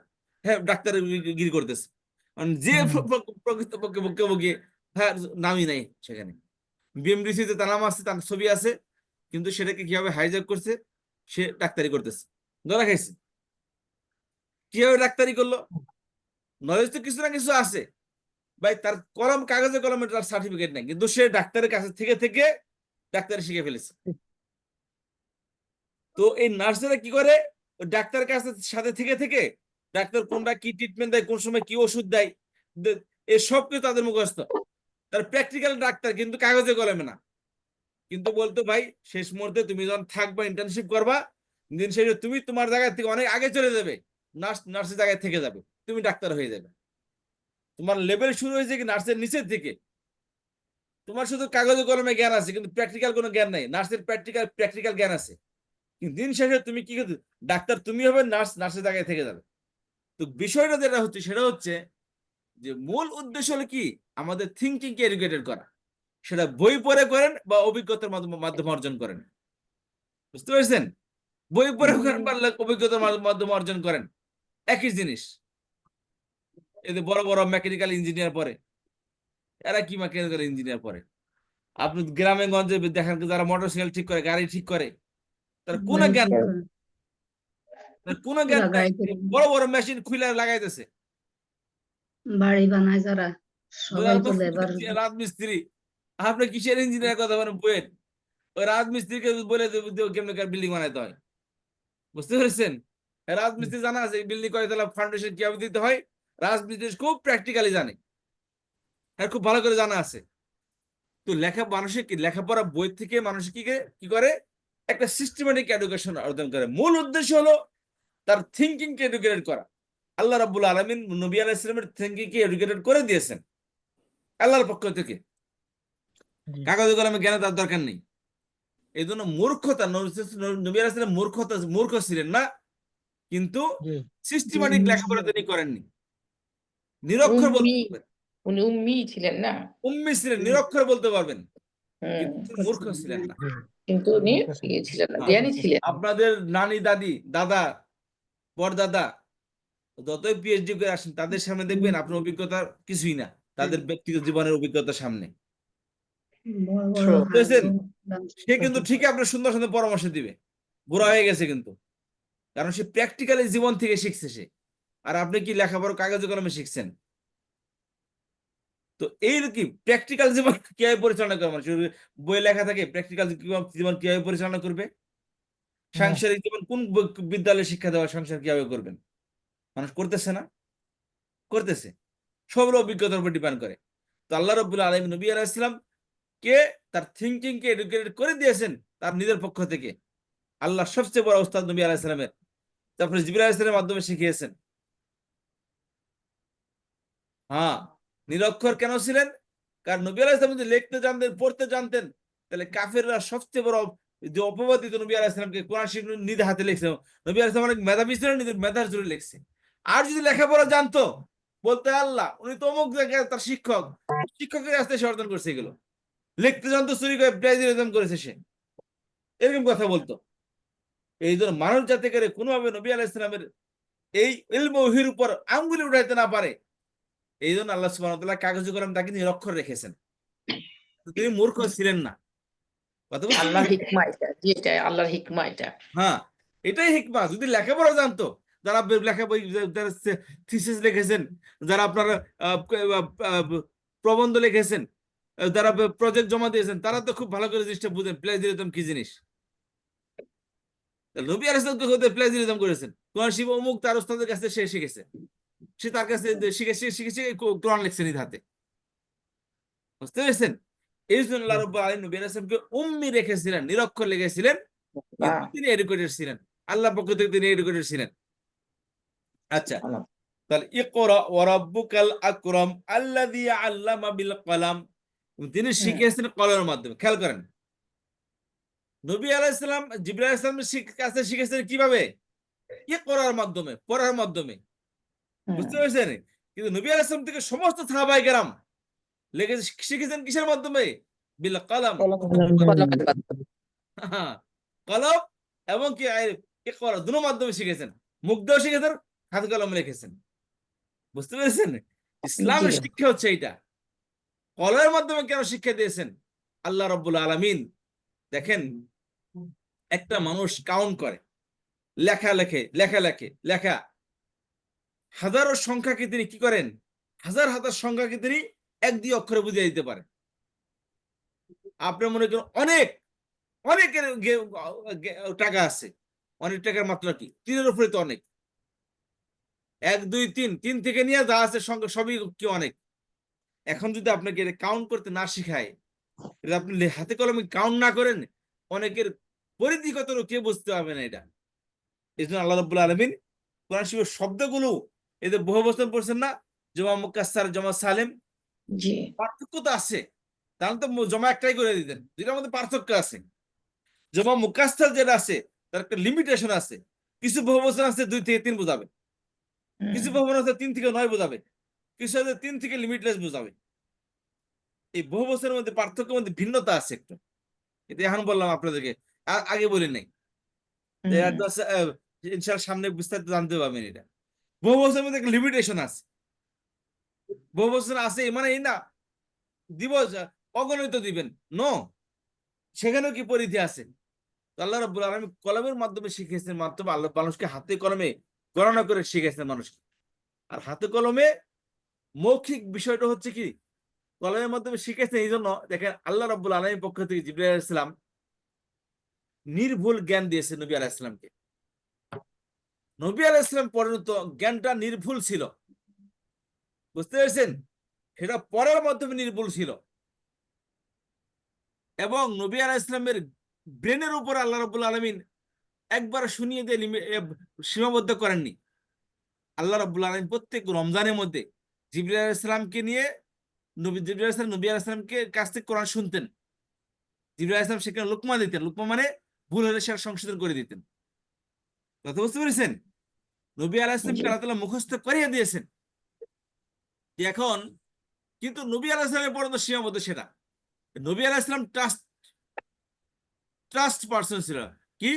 হ্যাঁ ডাক্তার গিরি করতেছে। যে প্রকৃতপক্ষে বক্তব্যকে হ্যাঁ নামই নাই সেখানে, বিএমডিসিতে তার নাম আছে, তার ছবি আছে, কিন্তু সেটাকে কিভাবে হাইজ্যাক করছে, সে ডাক্তারি করতেছে, ধরা খাইছে। কিভাবে ডাক্তারি করলো? নলেজ তো কিছু না কিছু আছে ভাই, তার কলম, কাগজে কলমে তার সার্টিফিকেট নেই, কিন্তু সে ডাক্তারের কাছে থেকে থেকে ডাক্তারি শিখে ফেলেছে। তো এই নার্সেরা কি করে, ডাক্তারের কাছে সাথে থেকে থেকে ডাক্তার কোনটা কি ট্রিটমেন্ট দেয়, কোন সময় কি ওষুধ দেয়, এই সব কিছু তাদের মুখস্থ। তার প্র্যাকটিক্যাল ডাক্তার, কিন্তু কাগজে কলমে না। কিন্তু বলতো ভাই, শেষ মুহূর্তে তুমি যখন থাকবা, ইন্টার্নশিপ করবা, দিন শেষে তুমি তোমার জায়গা থেকে অনেক আগে চলে যাবে, নার্সের জায়গায় থেকে যাবে, তুমি ডাক্তার হয়ে যাবে। তোমার লেভেল শুরু হয়েছে কি নার্সের নিচের থেকে, তোমার শুধু কাগজে কলমে জ্ঞান আছে, কিন্তু প্র্যাকটিক্যাল কোনো জ্ঞান নাই। নার্সের প্র্যাকটিক্যাল জ্ঞান আছে, কিন্তু দিন শেষে তুমি কি করতে, ডাক্তার তুমি হবে, নার্সের জায়গায় থেকে যাবে। তো বিষয়টা যেটা হচ্ছে সেটা হচ্ছে যে মূল উদ্দেশ্য হলো কি, আমাদের থিঙ্কিং কে এডুকেটেড করা। সেটা বই পড়ে করেন বা অভিজ্ঞতার মাধ্যমে অর্জন করেন, বুঝতে পেরেছেন? বই পড়ে করেন বা অভিজ্ঞতার মাধ্যমে অর্জন করেন, একই জিনিস। এতে বড় বড় মেকানিক্যাল ইঞ্জিনিয়ার পড়ে, এরা কি মেকানিক্যাল ইঞ্জিনিয়ার পড়ে? আপনি গ্রামে গঞ্জে দেখেন যারা মোটরসাইকেল ঠিক করে, গাড়ি ঠিক করে, তার কোনো জ্ঞান, তার কোনো জ্ঞান নাই, বড় বড় মেশিন খুলে লাগাইতেছে। বাড়ি বানায় যারা, সবাই তো লেবার। রাজমিস্ত্রি, আপনি কিসের ইঞ্জিনিয়ার কথা বলেন বইয়ের? ওই রাজমিস্ত্রিকে বলে কেমন বিল্ডিং বানাইতে হয়, বুঝতে পেরেছেন? রাজমিস্ত্রি জানা আছে বিল্ডিং করে তাহলে ফাউন্ডেশন কিভাবে দিতে হয়, রাজমিস্ত্রি খুব প্র্যাকটিক্যালি জানে, আর খুব ভালো করে জানা আছে। তো মানুষের কি লেখাপড়া বই থেকে মানুষ কি করে, একটা সিস্টেমেটিক এডুকেশন অর্জন করে। মূল উদ্দেশ্য হলো তার থিঙ্কিং কে এডুকেটেড করা। আল্লাহ রাব্বুল আলামিন নবী আলাইহিস সালামের থিঙ্কিং কে এডুকেটেড করে দিয়েছেন আল্লাহর পক্ষ থেকে, কাগজে কলমে জ্ঞান তার দরকার নেই। এই জন্য মূর্খতা, নবী আলাইহিস সালাম মূর্খ ছিলেন না, কিন্তু সিস্টেমেটিক লেখাপড়া তিনি করেননি। নিরক্ষর বলতে পারবেন, উনি উম্মি ছিলেন না, উম্মি ছিলেন, নিরক্ষর বলতে পারবেন, কিন্তু তিনি মূর্খ ছিলেন না। কিন্তু উনি ইয়ে ছিলেন না, জ্ঞানী ছিলেন। আপনাদের নানি, দাদি, দাদা, পরদাদা যতই পিএইচডি করে আসেন, তাদের সামনে দেখবেন আপনার অভিজ্ঞতা কিছুই না, তাদের ব্যক্তিগত জীবনের অভিজ্ঞতার সামনে। বুঝেছেন? সে কিন্তু ঠিকই আপনার সুন্দর সুন্দর পরামর্শ দিবে, বুড়া হয়ে গেছে কিন্তু, কারণ সে প্র্যাকটিক্যালি জীবন থেকে শিখছে সে। আর আপনি কি লেখাপড়া কাগজে কলমে শিখছেন? তো এই কি প্র্যাকটিক্যাল জীবন কিভাবে পরিচালনা করে মানুষ, বই লেখা থাকে প্র্যাকটিক্যাল জীবন কিভাবে পরিচালনা করবে, সাংসারিক জীবন কোন বিদ্যালয়ে শিক্ষা দেওয়া, সংসার কিভাবে করবেন, মানুষ করতেছে না, করতেছে, সব অভিজ্ঞতার উপর ডিপেন্ড করে। তো আল্লাহ রাব্বুল আলামিন নবী আলাইহিস সালাম কে তার থিংকিং কে এডুকেটেড করে দিয়েছেন তার নিজের পক্ষ থেকে। আল্লাহ সবচেয়ে বড় ওস্তাদ নবী আলাইহিস সালামের, তারপরে জিবরাইল আলাইহিস সালামের মাধ্যমে শিখিয়েছেন। হ্যাঁ, নিরক্ষর কেন ছিলেন? কারণ নবী আলাইহিস সালাম যদি লিখতে জানতেন, পড়তে জানতেন, তাহলে কাফেররা সবচেয়ে বড় যে অপবাদ দিত নবী আলাইহিস সালামকে, কোরআন শরীফ নিজে হাতে লিখছে। নবী আলাইহিস সালাম অনেক মেধাবী ছিলেন, নিজের মেধার জোরে লিখছে। আর যদি লেখাপড়া জানতো, বলতে আল্লাহ উনি তো অমুক জায়গায় তার শিক্ষক, শিক্ষকের কাছ থেকে সে অর্জন করছে এগুলো। লিখতে জানতো, চুরি করে প্লেজিয়ারিজম করেছে সে, এরকম কথা বলতো। এই জন্য মানুষ যাতে করে কোনোভাবে নবী আলাইহিস সালামের এই ইলম ওহীর উপর আঙ্গুলি উঠাইতে না পারে, এই জন্য আল্লাহ সুবহানাহু ওয়া তাআলা কাগজে কলম তাকে নিরক্ষর রেখেছেন। তিনি মূর্খ ছিলেন না। কথা বুঝতে আল্লাহর পেরেছেন? হিকমা এটা, যেটা আল্লাহর হিকমা এটা। হ্যাঁ, এটাই হিকমা। যদি লেখাপড়া জানতো, যারা লেখা বই, যারা থিসিস লিখেছেন, যারা আপনারা প্রবন্ধ লিখেছেন, যারা প্রজেক্ট জমা দিয়েছেন, তারা তো খুব ভালো করে জিনিসটা বুঝেন প্লেজিয়ারিজম কি জিনিস। নবী আলাইহিস সালাম প্লেজিয়ারিজম করেছেন, কোরআন শরীফ অমুক তার ওস্তাদের কাছে সে শিখেছে, সে তার কাছে শিখেছে কোরআন লিখছে নিজ হাতে। বুঝতে পেরেছেন? এই জন্য আল্লাহ রাব্বুল আলামিন নবী আলাইহিস সালামকে উম্মি রেখেছিলেন, নিরক্ষর লিখেছিলেন, কিন্তু তিনি এডুকেটেড ছিলেন, আল্লাহর পক্ষ থেকে তিনি এডুকেটেড ছিলেন। আচ্ছা, তাহলে ইকরা ওয়া রাব্বুকাল আকরাম আল্লাযী আল্লামা বিল কলাম, তিনি শিখিয়েছেন কলমের মাধ্যমে। খেয়াল করেন, নবী আলাইহিস সালাম জিবরাইল আলাইহিস সালামের কাছে শিখেছেন কিভাবে? ইকরার মাধ্যমে, পড়ার মাধ্যমে। বুঝতে পেরেছেন? কিন্তু নবী আলাইহিস সালাম থেকে সমস্ত সাহাবায়ে কেরাম শিখেছেন কিসের মাধ্যমে? বিল কলম, কলম এবং কি ইকরা, দুটো মাধ্যমে শিখেছেন। মুখ দিয়েও শিখেছেন, হাতে কলমে লিখেছেন। বুঝতে পেরেছেন? ইসলামের শিক্ষা হচ্ছে এইটা। কলমের মাধ্যমে কেন শিক্ষা দিয়েছেন? আল্লাহ রাব্বুল আলামিন দেখেন, একটা মানুষ কাউন্ট করে, লেখা হাজারো সংখ্যাকে তিনি কি করেন, হাজার হাজার সংখ্যাকে তিনি এক দুই অক্ষরে বুঝিয়ে দিতে পারেন। আপনি মনে করেন অনেকের টাকা আছে, অনেক টাকার মাত্রা কি? 3-এর উপরে তো অনেক। 1 2 3, 3 থেকে নিয়ে যা আছে সংখ্যা সবই কি অনেক। এখন যদি আপনাকে কাউন্ট করতে না শিখায়, আপনি হাতে কলমে কাউন্ট না করেন, অনেকের পরিধি কত কে বুঝতে পারবে না এটা। এই জন্য আল্লাহ রাব্বুল আলামিন কোরআন শরীফের শব্দগুলো, এদের বহু বচন পড়ছেন না, জমা মুকাসসার, জমা সালেম, জি, পার্থক্য তো আছে। তাহলে তো জমা একটাই করে দিতেন, দুইটার মধ্যে পার্থক্য আছে। জমা মুকাসসার যেটা আছে তার একটা লিমিটেশন আছে। কিছু বহু বচন আছে 2 থেকে 3 বোঝাবে, কিছু বহু বচন আছে 3 থেকে 9 বোঝাবে, কিছু আছে 3 থেকে লিমিটলেস বোঝাবে। এই বহু বচনের মধ্যে পার্থক্যের মধ্যে ভিন্নতা আছে একটু। এটা এখন বললাম আপনাদেরকে, আগে বলি নাই। ইনশাআল্লাহ সামনে বিস্তারিত জানতে পারবেন। এটা বহু বছরের মধ্যে একটা লিমিটেশন আছে। বহু বছর আছে মানে এই না দিব অগণিত দিবেন, নো, সেখানেও কি পরিধি আছে। আল্লাহ রাব্বুল আলামিন কলমের মাধ্যমে শিখিয়েছেন, মাধ্যমে আল্লাহ মানুষকে হাতে কলমে গণনা করে শিখিয়েছেন মানুষকে। আর হাতে কলমে মৌখিক বিষয়টা হচ্ছে কি, কলমের মাধ্যমে শিখেছেন। এই জন্য দেখেন আল্লাহ রাব্বুল আলামিনের পক্ষ থেকে জিবরাইল আলাইহিস সালাম নির্ভুল জ্ঞান দিয়েছেন নবী আলাইহিস সালামকে। নবী আলাইহিস সালাম পরিণত জ্ঞানটা নির্ভুল ছিল। বুঝতে পেরেছেন? সেটা পড়ার মাধ্যমে নির্ভুল ছিল। এবং নবী আলাইহিস সালামের ব্রেনের উপর আল্লাহ রাব্বুল আলামিন একবার শুনিয়ে দিয়ে সীমাবদ্ধ করেননি। আল্লাহ রাব্বুল আলামিন প্রত্যেক রমজানের মধ্যে জিবরাইল আলাইহিস সালামকে নিয়ে নবী আলাইহিস সালামকে কাছ থেকে কোরআন শুনতেন। জিবরাইল আলাইহিস সালাম সেখানে লুকমা দিতেন। লুকমা মানে ভুল হলে সেটা সংশোধন করে দিতেন। কথা বুঝতে পেরেছেন? নবী আলাইহিস সালামকে আল্লাহ তাআলা মুখস্থ করিয়ে দিয়েছেন। এখন কিন্তু নবী আলাইহিস সালামের পর্যন্ত সীমাবদ্ধ সেটা। নবী আলাইহিস সালাম ট্রাস্ট পারসন ছিল, কি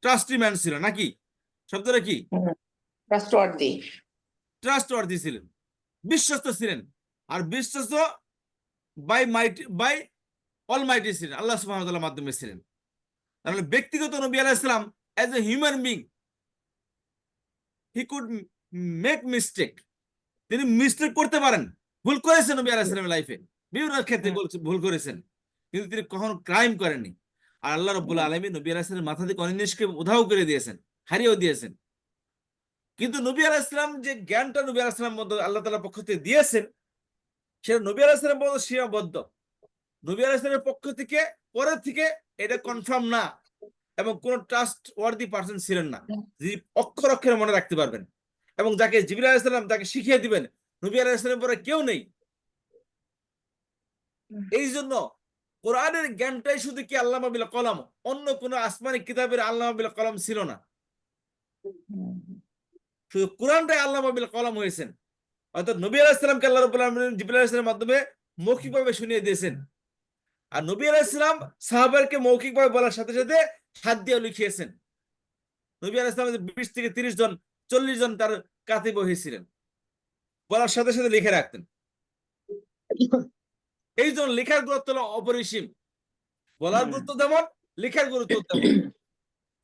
ট্রাস্টি ম্যান ছিল নাকি? শব্দটা কি? ট্রাস্টওয়ার্দি ছিলেন, বিশ্বস্ত ছিলেন। আর বিশ্বস্ত বাই অলমাইটি ছিলেন, আল্লাহ সুবহানাহু ওয়া তাআলার মাধ্যমে ছিলেন। তাহলে ব্যক্তিগত নবী আলাইহিস সালাম as a human being he could make mistake, তিনি মিস্টেক করতে পারেন, ভুল করেছেন নবী আলাইহিস সালামের লাইফে, বিভিন্ন ক্ষেত্রে ভুল করেছেন, কিন্তু তিনি কখনো ক্রাইম করেননি। আর আল্লাহ রাব্বুল আলামিন নবী আলাইহিস সালামের মাথা থেকে অনেক জিনিসকে উধাও করে দিয়েছেন, হারিয়েও দিয়েছেন। কিন্তু নবী আলাইহিস সালাম যে জ্ঞানটা নবী আলাইহিস সালাম মধ্যে আল্লাহ তাআলার পক্ষ থেকে দিয়েছেন, সেটা নবী আলাইহিস সালাম মধ্যে সীমাবদ্ধ। নবী আলাইহিস সালামের পক্ষ থেকে পরের থেকে এটা কনফার্ম না, এবং কোন ট্রাস্ট ওয়ার্দি পারসন ছিলেন না, যিনি অক্ষর অক্ষরে মনে রাখতে পারবেন, এবং যাকে জিবরিল আলাইহিস সালাম তাকে শিখিয়ে দিবেন, নবী আলাইহিস সালামের পরে কেউ নেই। এই জন্য কোরআনের জ্ঞানটাই শুধু কি আল্লামা বিল কলম, অন্য কোন আসমানি কিতাবের আল্লামা বিল কলম ছিল না, শুধু কোরআনটাই আল্লামা বিল কলম হয়েছেন। অর্থাৎ নবী আলাইহিস সালামকে আল্লাহ রাব্বুল আলামিন জিবরিল আলাইহিস সালামের মাধ্যমে মৌখিকভাবে শুনিয়ে দিয়েছেন, আর নবী আলাইহিস সালাম সাহাবাদেরকে মৌখিকভাবে বলার সাথে সাথে হাত দিয়ে লিখিয়েছেন। নবী আলাইহিস সালাম 20 থেকে 30 জন 40 জন তার কাতিব হয়েছিলেন, বলার সাথে সাথে লিখে রাখতেন। এই জন্য লেখার গুরুত্ব হলো অপরিসীম, বলার গুরুত্ব যেমন, লেখার গুরুত্ব তেমন।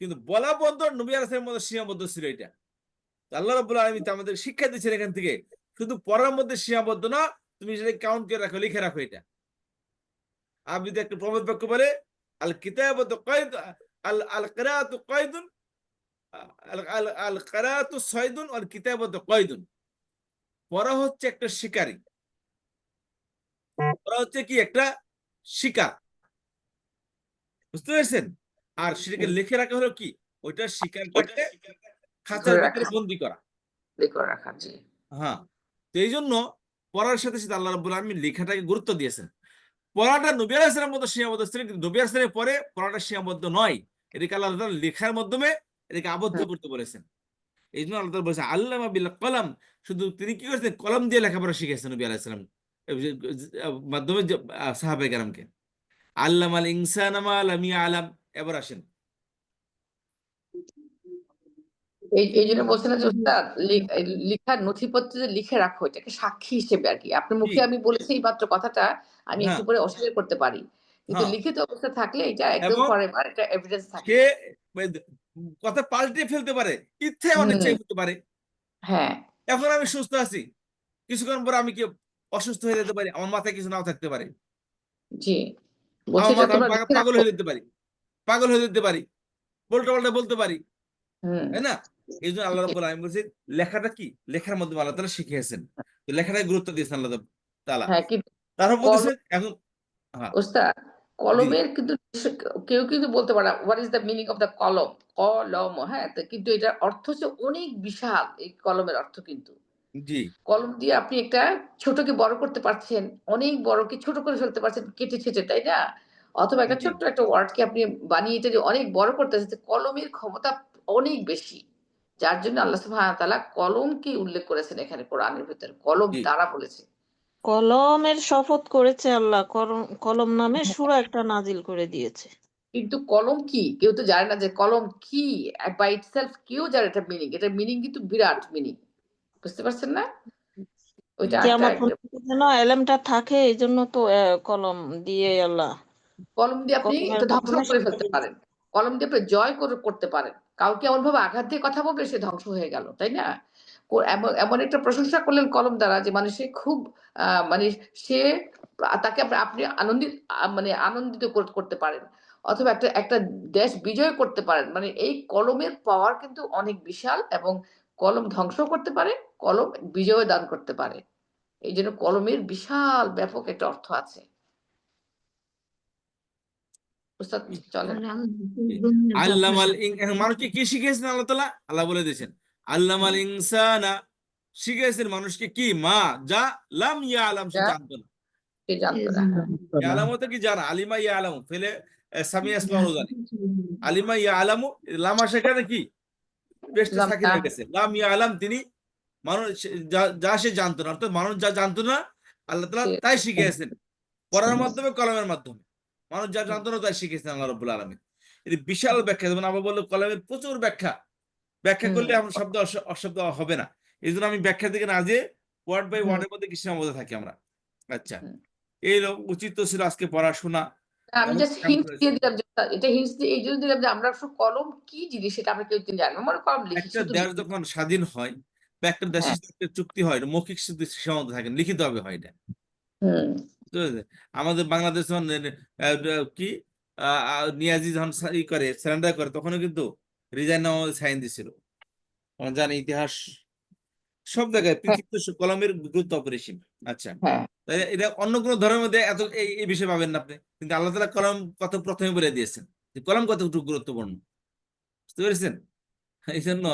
কিন্তু বলা বন্ধ নবী আলাইহিস সালামের মধ্যে সীমাবদ্ধ ছিল এটা। আল্লাহ রাব্বুল আলামিন আমাদের শিক্ষা দিচ্ছেন এখান থেকে, শুধু পড়ার মধ্যে সীমাবদ্ধ না, তুমি সেটা কাউন্ট করে রাখো, লিখে রাখো। এটা আপনি যদি একটা প্রবাদ বাক্য বলে, আল কিতাবাতু কায়দ, আল কিরাআতু কায়দুন, আল কিরাআতু সাইদুন ওয়াল কিতাবাতু কায়দুন। পড়া হচ্ছে একটা শিকারী, পড়া হচ্ছে কি একটা শিকার, বুঝতে পেরেছেন? আর সেটাকে লিখে রাখা হলো কি, ওইটা শিকারটাকে খাঁচার ভিতরে বন্দি করা। হ্যাঁ, তো এই জন্য পড়ার সাথে সাথে আল্লাহ রাব্বুল আলামিন লেখাটাকে গুরুত্ব দিয়েছেন। পড়াটা নবী আলাইহিস সালামের মতো সীমাবদ্ধ ছিল, কিন্তু নবী আলাইহিস সালামের পরে পড়াটা সীমাবদ্ধ নয়, এটাকে আল্লাহ তাআলা লেখার মাধ্যমে এটাকে আবদ্ধ করতে বলেছেন। এই জন্য আল্লাহ তাআলা বলেছেন আল্লামা বিল কলম, শুধু তিনি কি করেছেন, কলম দিয়ে লেখাপড়া শিখিয়েছেন নবী আলাইহিস সালাম মাধ্যমে সাহাবায়ে কেরামকে। আল্লামাল ইনসানা মা লাম ইয়ালাম। এবার আসেন, এই জন্য বলছেন যে উস্তাদ, লেখার নথিপত্রে যে লিখে রাখো, এটাকে সাক্ষী হিসেবে আর কি। আপনার মুখে আমি বলেছি এই মাত্র কথাটা, আমি একটু পরে অস্বীকার করতে পারি, কিন্তু লিখিত অবস্থা থাকলে এটা একদম ফরএভার, এটা এভিডেন্স থাকে। সে কথা পাল্টে ফেলতে পারে, ইচ্ছে অনিচ্ছাই হতে পারে। হ্যাঁ, এখন আমি সুস্থ আছি, কিছুক্ষণ পরে আমি কি অসুস্থ হয়ে যেতে পারি, আমার মাথায় কিছু নাও থাকতে পারে। জি, আমার মাথা পাগল হয়ে যেতে পারি, পাগল হয়ে যেতে পারি, উল্টা পাল্টা বলতে পারি, তাই না? এই জন্য আল্লাহ রাব্বুল আলামিন বলছেন লেখাটা কি, লেখার মাধ্যমে আল্লাহ তাআলা শিখিয়েছেন, তো লেখাটাই গুরুত্ব দিয়েছেন আল্লাহ তাআলা। হ্যাঁ, কিন্তু তারপর বলতেছেন এখন ওস্তাদ, কলমের কিন্তু কেউ কিন্তু বলতে পারে what is the meaning of the কলম, কলম, হ্যাঁ, কিন্তু এটার অর্থ হচ্ছে অনেক বিশাল। এই কলমের অর্থ কিন্তু, জি, কলম দিয়ে আপনি একটা ছোটকে বড় করতে পারছেন, অনেক বড়কে ছোট করে ফেলতে পারছেন কেটে ছেটে, তাই না? অথবা একটা ছোট্ট একটা ওয়ার্ডকে আপনি বানিয়ে এটা অনেক বড় করতে পারছেন। কলমের ক্ষমতা অনেক বেশি, যার জন্য আল্লাহ সুবহানাহু ওয়া তাআলা কলমকে উল্লেখ করেছেন এখানে কোরআনের ভিতরে, কলম দ্বারা বলেছে। কলমের শপথ করেছে আল্লাহ, কলম নামে সূরা একটা নাজিল করে দিয়েছে। কিন্তু কলম কি কেউ তো জানে না যে কলম কি বাই ইটসেলফ, কেউ জানে এটা মিনিং। এটা মিনিং কিন্তু বিরাট মিনিং, বুঝতে পারছেন না? ওইটা কিয়ামত পর্যন্ত যেন এলেমটা থাকে, এই জন্য তো কলম দিয়ে আল্লাহ, কলম দিয়ে আপনি এটা ধ্বংস করে ফেলতে পারেন, কলম দিয়ে আপনি জয় করতে পারেন। কাউকে এমন ভাবে আঘাত দিয়ে কথা বলবে, সে ধ্বংস হয়ে গেল, তাই না? এমন একটা প্রশংসা করলেন কলম দ্বারা যে মানে সে খুব মানে সে তাকে আপনি আনন্দিত করতে পারেন, অথবা একটা দেশ বিজয় করতে পারেন। মানে এই কলমের পাওয়ার কিন্তু অনেক বিশাল, এবং কলম ধ্বংস করতে পারে, কলম বিজয় দান করতে পারে। এই জন্য কলমের বিশাল ব্যাপক একটা অর্থ আছে। মানুষকে কি শিখিয়েছেন আল্লাহ তাআলা? আল্লাহ বলে দিয়েছেন আল্লামাল ইনসানা, শিখিয়েছেন মানুষকে কি, মা যা লাম ইয়ালাম, সে জানতো না। ইয়ালামু তো কি জানা, আলিমা ইয়ালামু ফেলে সামি আসমাউ জানি, আলিমা ইয়ালামু লামা সেখানে কি পেশটা সাকিন হয়ে গেছে, লাম ইয়ালাম তিনি মানুষ যা সে জানতো না, অর্থাৎ মানুষ যা জানতো না আল্লাহ তাআলা তাই শিখিয়েছেন পড়ার মাধ্যমে, কলমের মাধ্যমে। মানুষ যা জানতো না তাই শিখিয়েছেন আল্লাহ রাব্বুল আলামিন। এটি বিশাল ব্যাখ্যা, যেমন আবার বললো কলমের প্রচুর ব্যাখ্যা করলে আমার শব্দ অশব্দ হবে না। এই জন্য আমি ব্যাখ্যা থেকে না যে ওয়ার্ড বাই ওয়ার্ডের মধ্যে কিছু মধ্যে থাকি আমরা। আচ্ছা, এই উচিত ছিল আজকে পড়াশোনা। আমি জাস্ট হিন্ট দিয়ে দিলাম, এটা হিন্ট দিয়ে এই জন্য দিলাম যে আমরা কলম কি জিনিস সেটা আমরা কেউ জানি না। কলম লিখি, একটা দেশ যখন স্বাধীন হয়, বা একটা দেশের হ্যাঁ। সাথে একটা চুক্তি হয়, এটা মৌখিক সীমাবদ্ধ থাকে না, লিখিত ভাবে হয় এটা। হুম। বুঝতে পেরেছে? আমাদের বাংলাদেশ যখন কি নিয়াজি যখন ই করে সারেন্ডার করে, তখনও কিন্তু রিজাইন সাইন দিছিল। আমরা জানি ইতিহাস সব জায়গায় হ্যাঁ। পৃথিবীতে কলমের গুরুত্ব অপরিসীম। আচ্ছা, হ্যাঁ। তাই এটা অন্য কোনো ধর্মের মধ্যে এত এই বিষয়ে পাবেন না আপনি, কিন্তু আল্লাহ তাআলা কলম কত প্রথমে বলে দিয়েছেন যে কলম কতটুকু গুরুত্বপূর্ণ। বুঝতে পেরেছেন? এই জন্য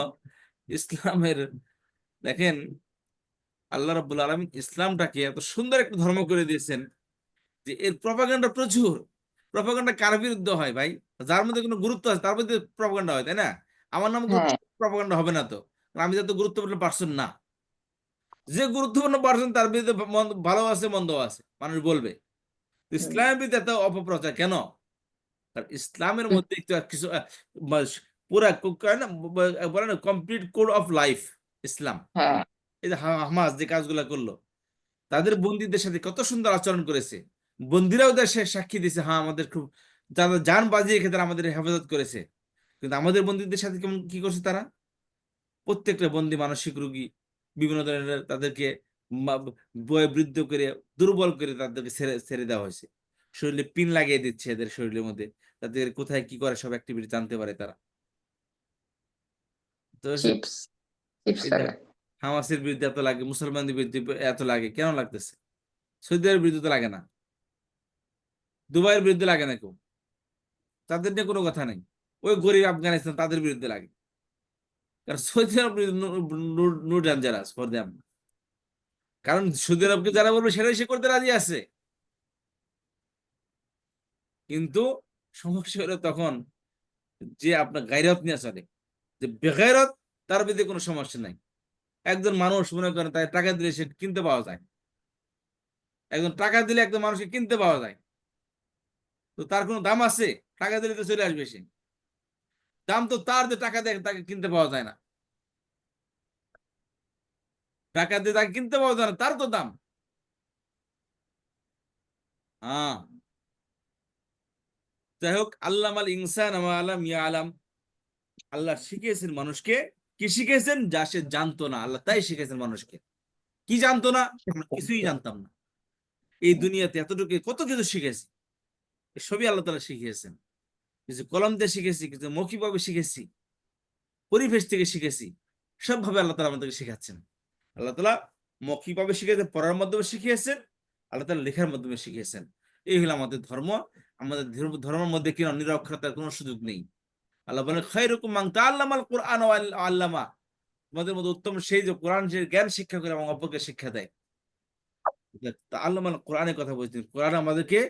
ইসলামের দেখেন, আল্লাহ রাব্বুল আলামিন ইসলামটাকে এত সুন্দর একটা ধর্ম করে দিয়েছেন যে এর প্রপাগান্ডা প্রচুর। প্রপাগান্ডা কার বিরুদ্ধে হয় ভাই? যার মধ্যে কোনো গুরুত্ব আছে তার মধ্যে প্রপাগান্ডা হয়, তাই না? আমার নাম হ্যাঁ। প্রপাগান্ডা হবে না তো, কারণ আমি যত গুরুত্বপূর্ণ পার্সন না। যে গুরুত্বপূর্ণ পার্সন তার বিরুদ্ধে ভালো আছে মন্দ আছে, মানুষ বলবে। তো ইসলামের বিরুদ্ধে এত অপপ্রচার কেন? কারণ ইসলামের মধ্যে একটু কিছু পুরা বলে না কমপ্লিট কোড অফ লাইফ ইসলাম। হ্যাঁ। এই যে হামাস যে কাজগুলা করলো, তাদের বন্দীদের সাথে কত সুন্দর আচরণ করেছে। বন্দীরাও দেশে সাক্ষী দিছে, হ্যাঁ আমাদের খুব যারা জান বাজিয়ে রেখে তারা আমাদের হেফাজত করেছে। কিন্তু আমাদের বন্দীদের সাথে কেমন কি করছে তারা? প্রত্যেকটা বন্দী মানসিক রোগী, বিভিন্ন ধরনের তাদেরকে বৃদ্ধ করে দুর্বল করে তাদেরকে ছেড়ে ছেড়ে দেওয়া হয়েছে। শরীরে পিন লাগিয়ে দিচ্ছে এদের শরীরের মধ্যে, তাদের কোথায় কি করে সব অ্যাক্টিভিটি জানতে পারে তারা। তো চিপস চিপস এটা লাগে। হামাসের বিরুদ্ধে এত লাগে, মুসলমানদের বিরুদ্ধে এত লাগে, কেন লাগতেছে? সৌদি আরবের বিরুদ্ধে তো লাগে না, দুবাইয়ের বিরুদ্ধে লাগে না কেউ, তাদের নিয়ে কোনো কথা নেই। ওই গরিব আফগানিস্তান তাদের বিরুদ্ধে লাগে, কারণ Saudi Arab no dangerous for them. কারণ সৌদি আরবকে যারা বলবে সেটাই সে করতে রাজি আছে। কিন্তু সমস্যা হলো তখন যে আপনার গায়রত নিয়ে চলে, যে বেগায়রত তার বিরুদ্ধে কোনো সমস্যা নাই। একজন মানুষ মনে করেন তাই টাকা দিলে সে কিনতে পাওয়া যায়, একজন টাকা দিলে একজন মানুষকে কিনতে পাওয়া যায়, তো তার কোনো দাম আছে? টাকা দিলে তো চলে আসবে সে। দাম তো তার যে টাকা দেয় তাকে কিনতে পাওয়া যায় না, টাকা দিয়ে তাকে কিনতে পাওয়া যায় না, তার তো দাম। হ্যাঁ, যাই হোক, আল্লামাল ইনসান মা লাম ইয়ালাম, আল্লাহ শিখিয়েছেন মানুষকে, কি শিখিয়েছেন? যা সে জানতো না, আল্লাহ তাই শিখিয়েছেন মানুষকে। কি জানতো না? আমরা কিছুই জানতাম না। এই দুনিয়াতে এতটুকু কত কিছু শিখেছি, সবই আল্লাহ তাআলা শিখিয়েছেন। কিছু কলম দিয়ে শিখেছি, কিছু মৌখিকভাবে শিখেছি, পরিবেশ থেকে শিখেছি, সবভাবে আল্লাহ তাআলা আমাদেরকে শেখাচ্ছেন। আল্লাহ তাআলা মৌখিকভাবে শিখিয়েছেন, পড়ার মাধ্যমে শিখিয়েছেন, আল্লাহ তাআলা লেখার মাধ্যমে শিখিয়েছেন। এই হলো আমাদের ধর্ম। আমাদের ধর্মের মধ্যে কি নিরক্ষরতার কোনো সুযোগ নেই। আল্লাহ বলেন খায়রুকুম মান তাআল্লামাল কুরআন ওয়া আল্লামা, তোমাদের মধ্যে উত্তম সেই যে কোরআন যে জ্ঞান শিক্ষা করে এবং অপরকে শিক্ষা দেয়। তাআল্লামাল কোরআনের কথা বলছেন, কোরআন আমাদেরকে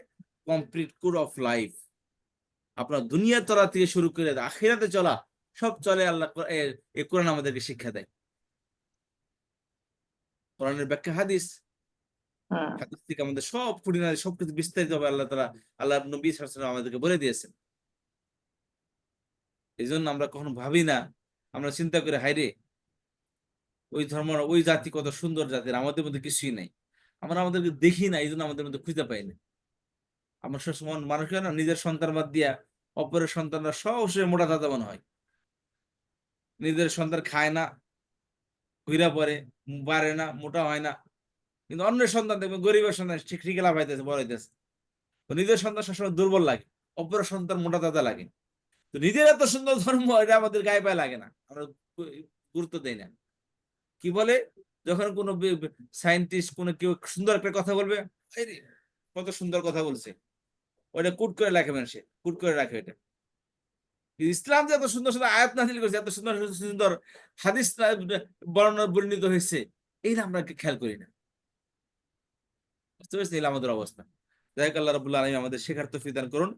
কমপ্লিট কোড অফ লাইফ। আপনার দুনিয়া চলা থেকে শুরু করে আখিরাতে চলা সব চলে আল্লাহ এই কোরআন আমাদেরকে শিক্ষা দেয়। কোরআনের ব্যাখ্যা হাদিস, হাদিস থেকে আমাদের সব খুঁটিনাটি সবকিছু বিস্তারিত ভাবে আল্লাহ তাআলা আল্লাহ নবী সাল্লাল্লাহু আলাইহি ওয়াসাল্লাম আমাদেরকে বলে দিয়েছেন। এই জন্য আমরা কখনো ভাবি না, আমরা চিন্তা করে হাইরে ওই ধর্ম ওই জাতি কত সুন্দর জাতির, আমাদের মধ্যে কিছুই নাই। আমরা আমাদেরকে দেখি না, এই জন্য আমাদের মধ্যে খুঁজে পাই না। আমার সবসময় মানুষকে না নিজের সন্তান বাদ দিয়া অপরের সন্তানরা সবসময় মোটা তাজা মনে হয়। নিজের সন্তান খায় না, ঘুরা পড়ে, বাড়ে না, মোটা হয় না, কিন্তু অন্যের সন্তান দেখবেন গরিবের সন্তান ঠিক ঠিক লাভ হইতেছে, বড় হইতেছে। তো নিজের সন্তান সবসময় দুর্বল লাগে, অপরের সন্তান মোটা তাজা লাগে। তো নিজের এত সুন্দর ধর্ম এটা আমাদের গায়ে পায়ে লাগে না, আমরা গুরুত্ব দেই না। কি বলে, যখন কোনো সায়েন্টিস্ট কোনো কেউ সুন্দর একটা কথা বলবে, কত সুন্দর কথা বলছে, ওইটা কুট করে রাখে, মানুষে কুট করে রাখে। এটা ইসলাম যে এত সুন্দর সুন্দর আয়াত নাযিল করেছে, এত সুন্দর সুন্দর হাদিস বর্ণনা বর্ণিত হয়েছে, এই আমরা খেয়াল করি না। বুঝতে পারছি আমাদের অবস্থা। যাই হোক, আল্লাহ রাব্বুল আলামিন আমাদের শেখার তৌফিক দান করুন।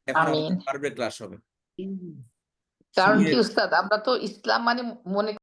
এখন আমাদের পারবে ক্লাস হবে। কারণ কি উস্তাদ, আমরা তো ইসলাম মানে মনে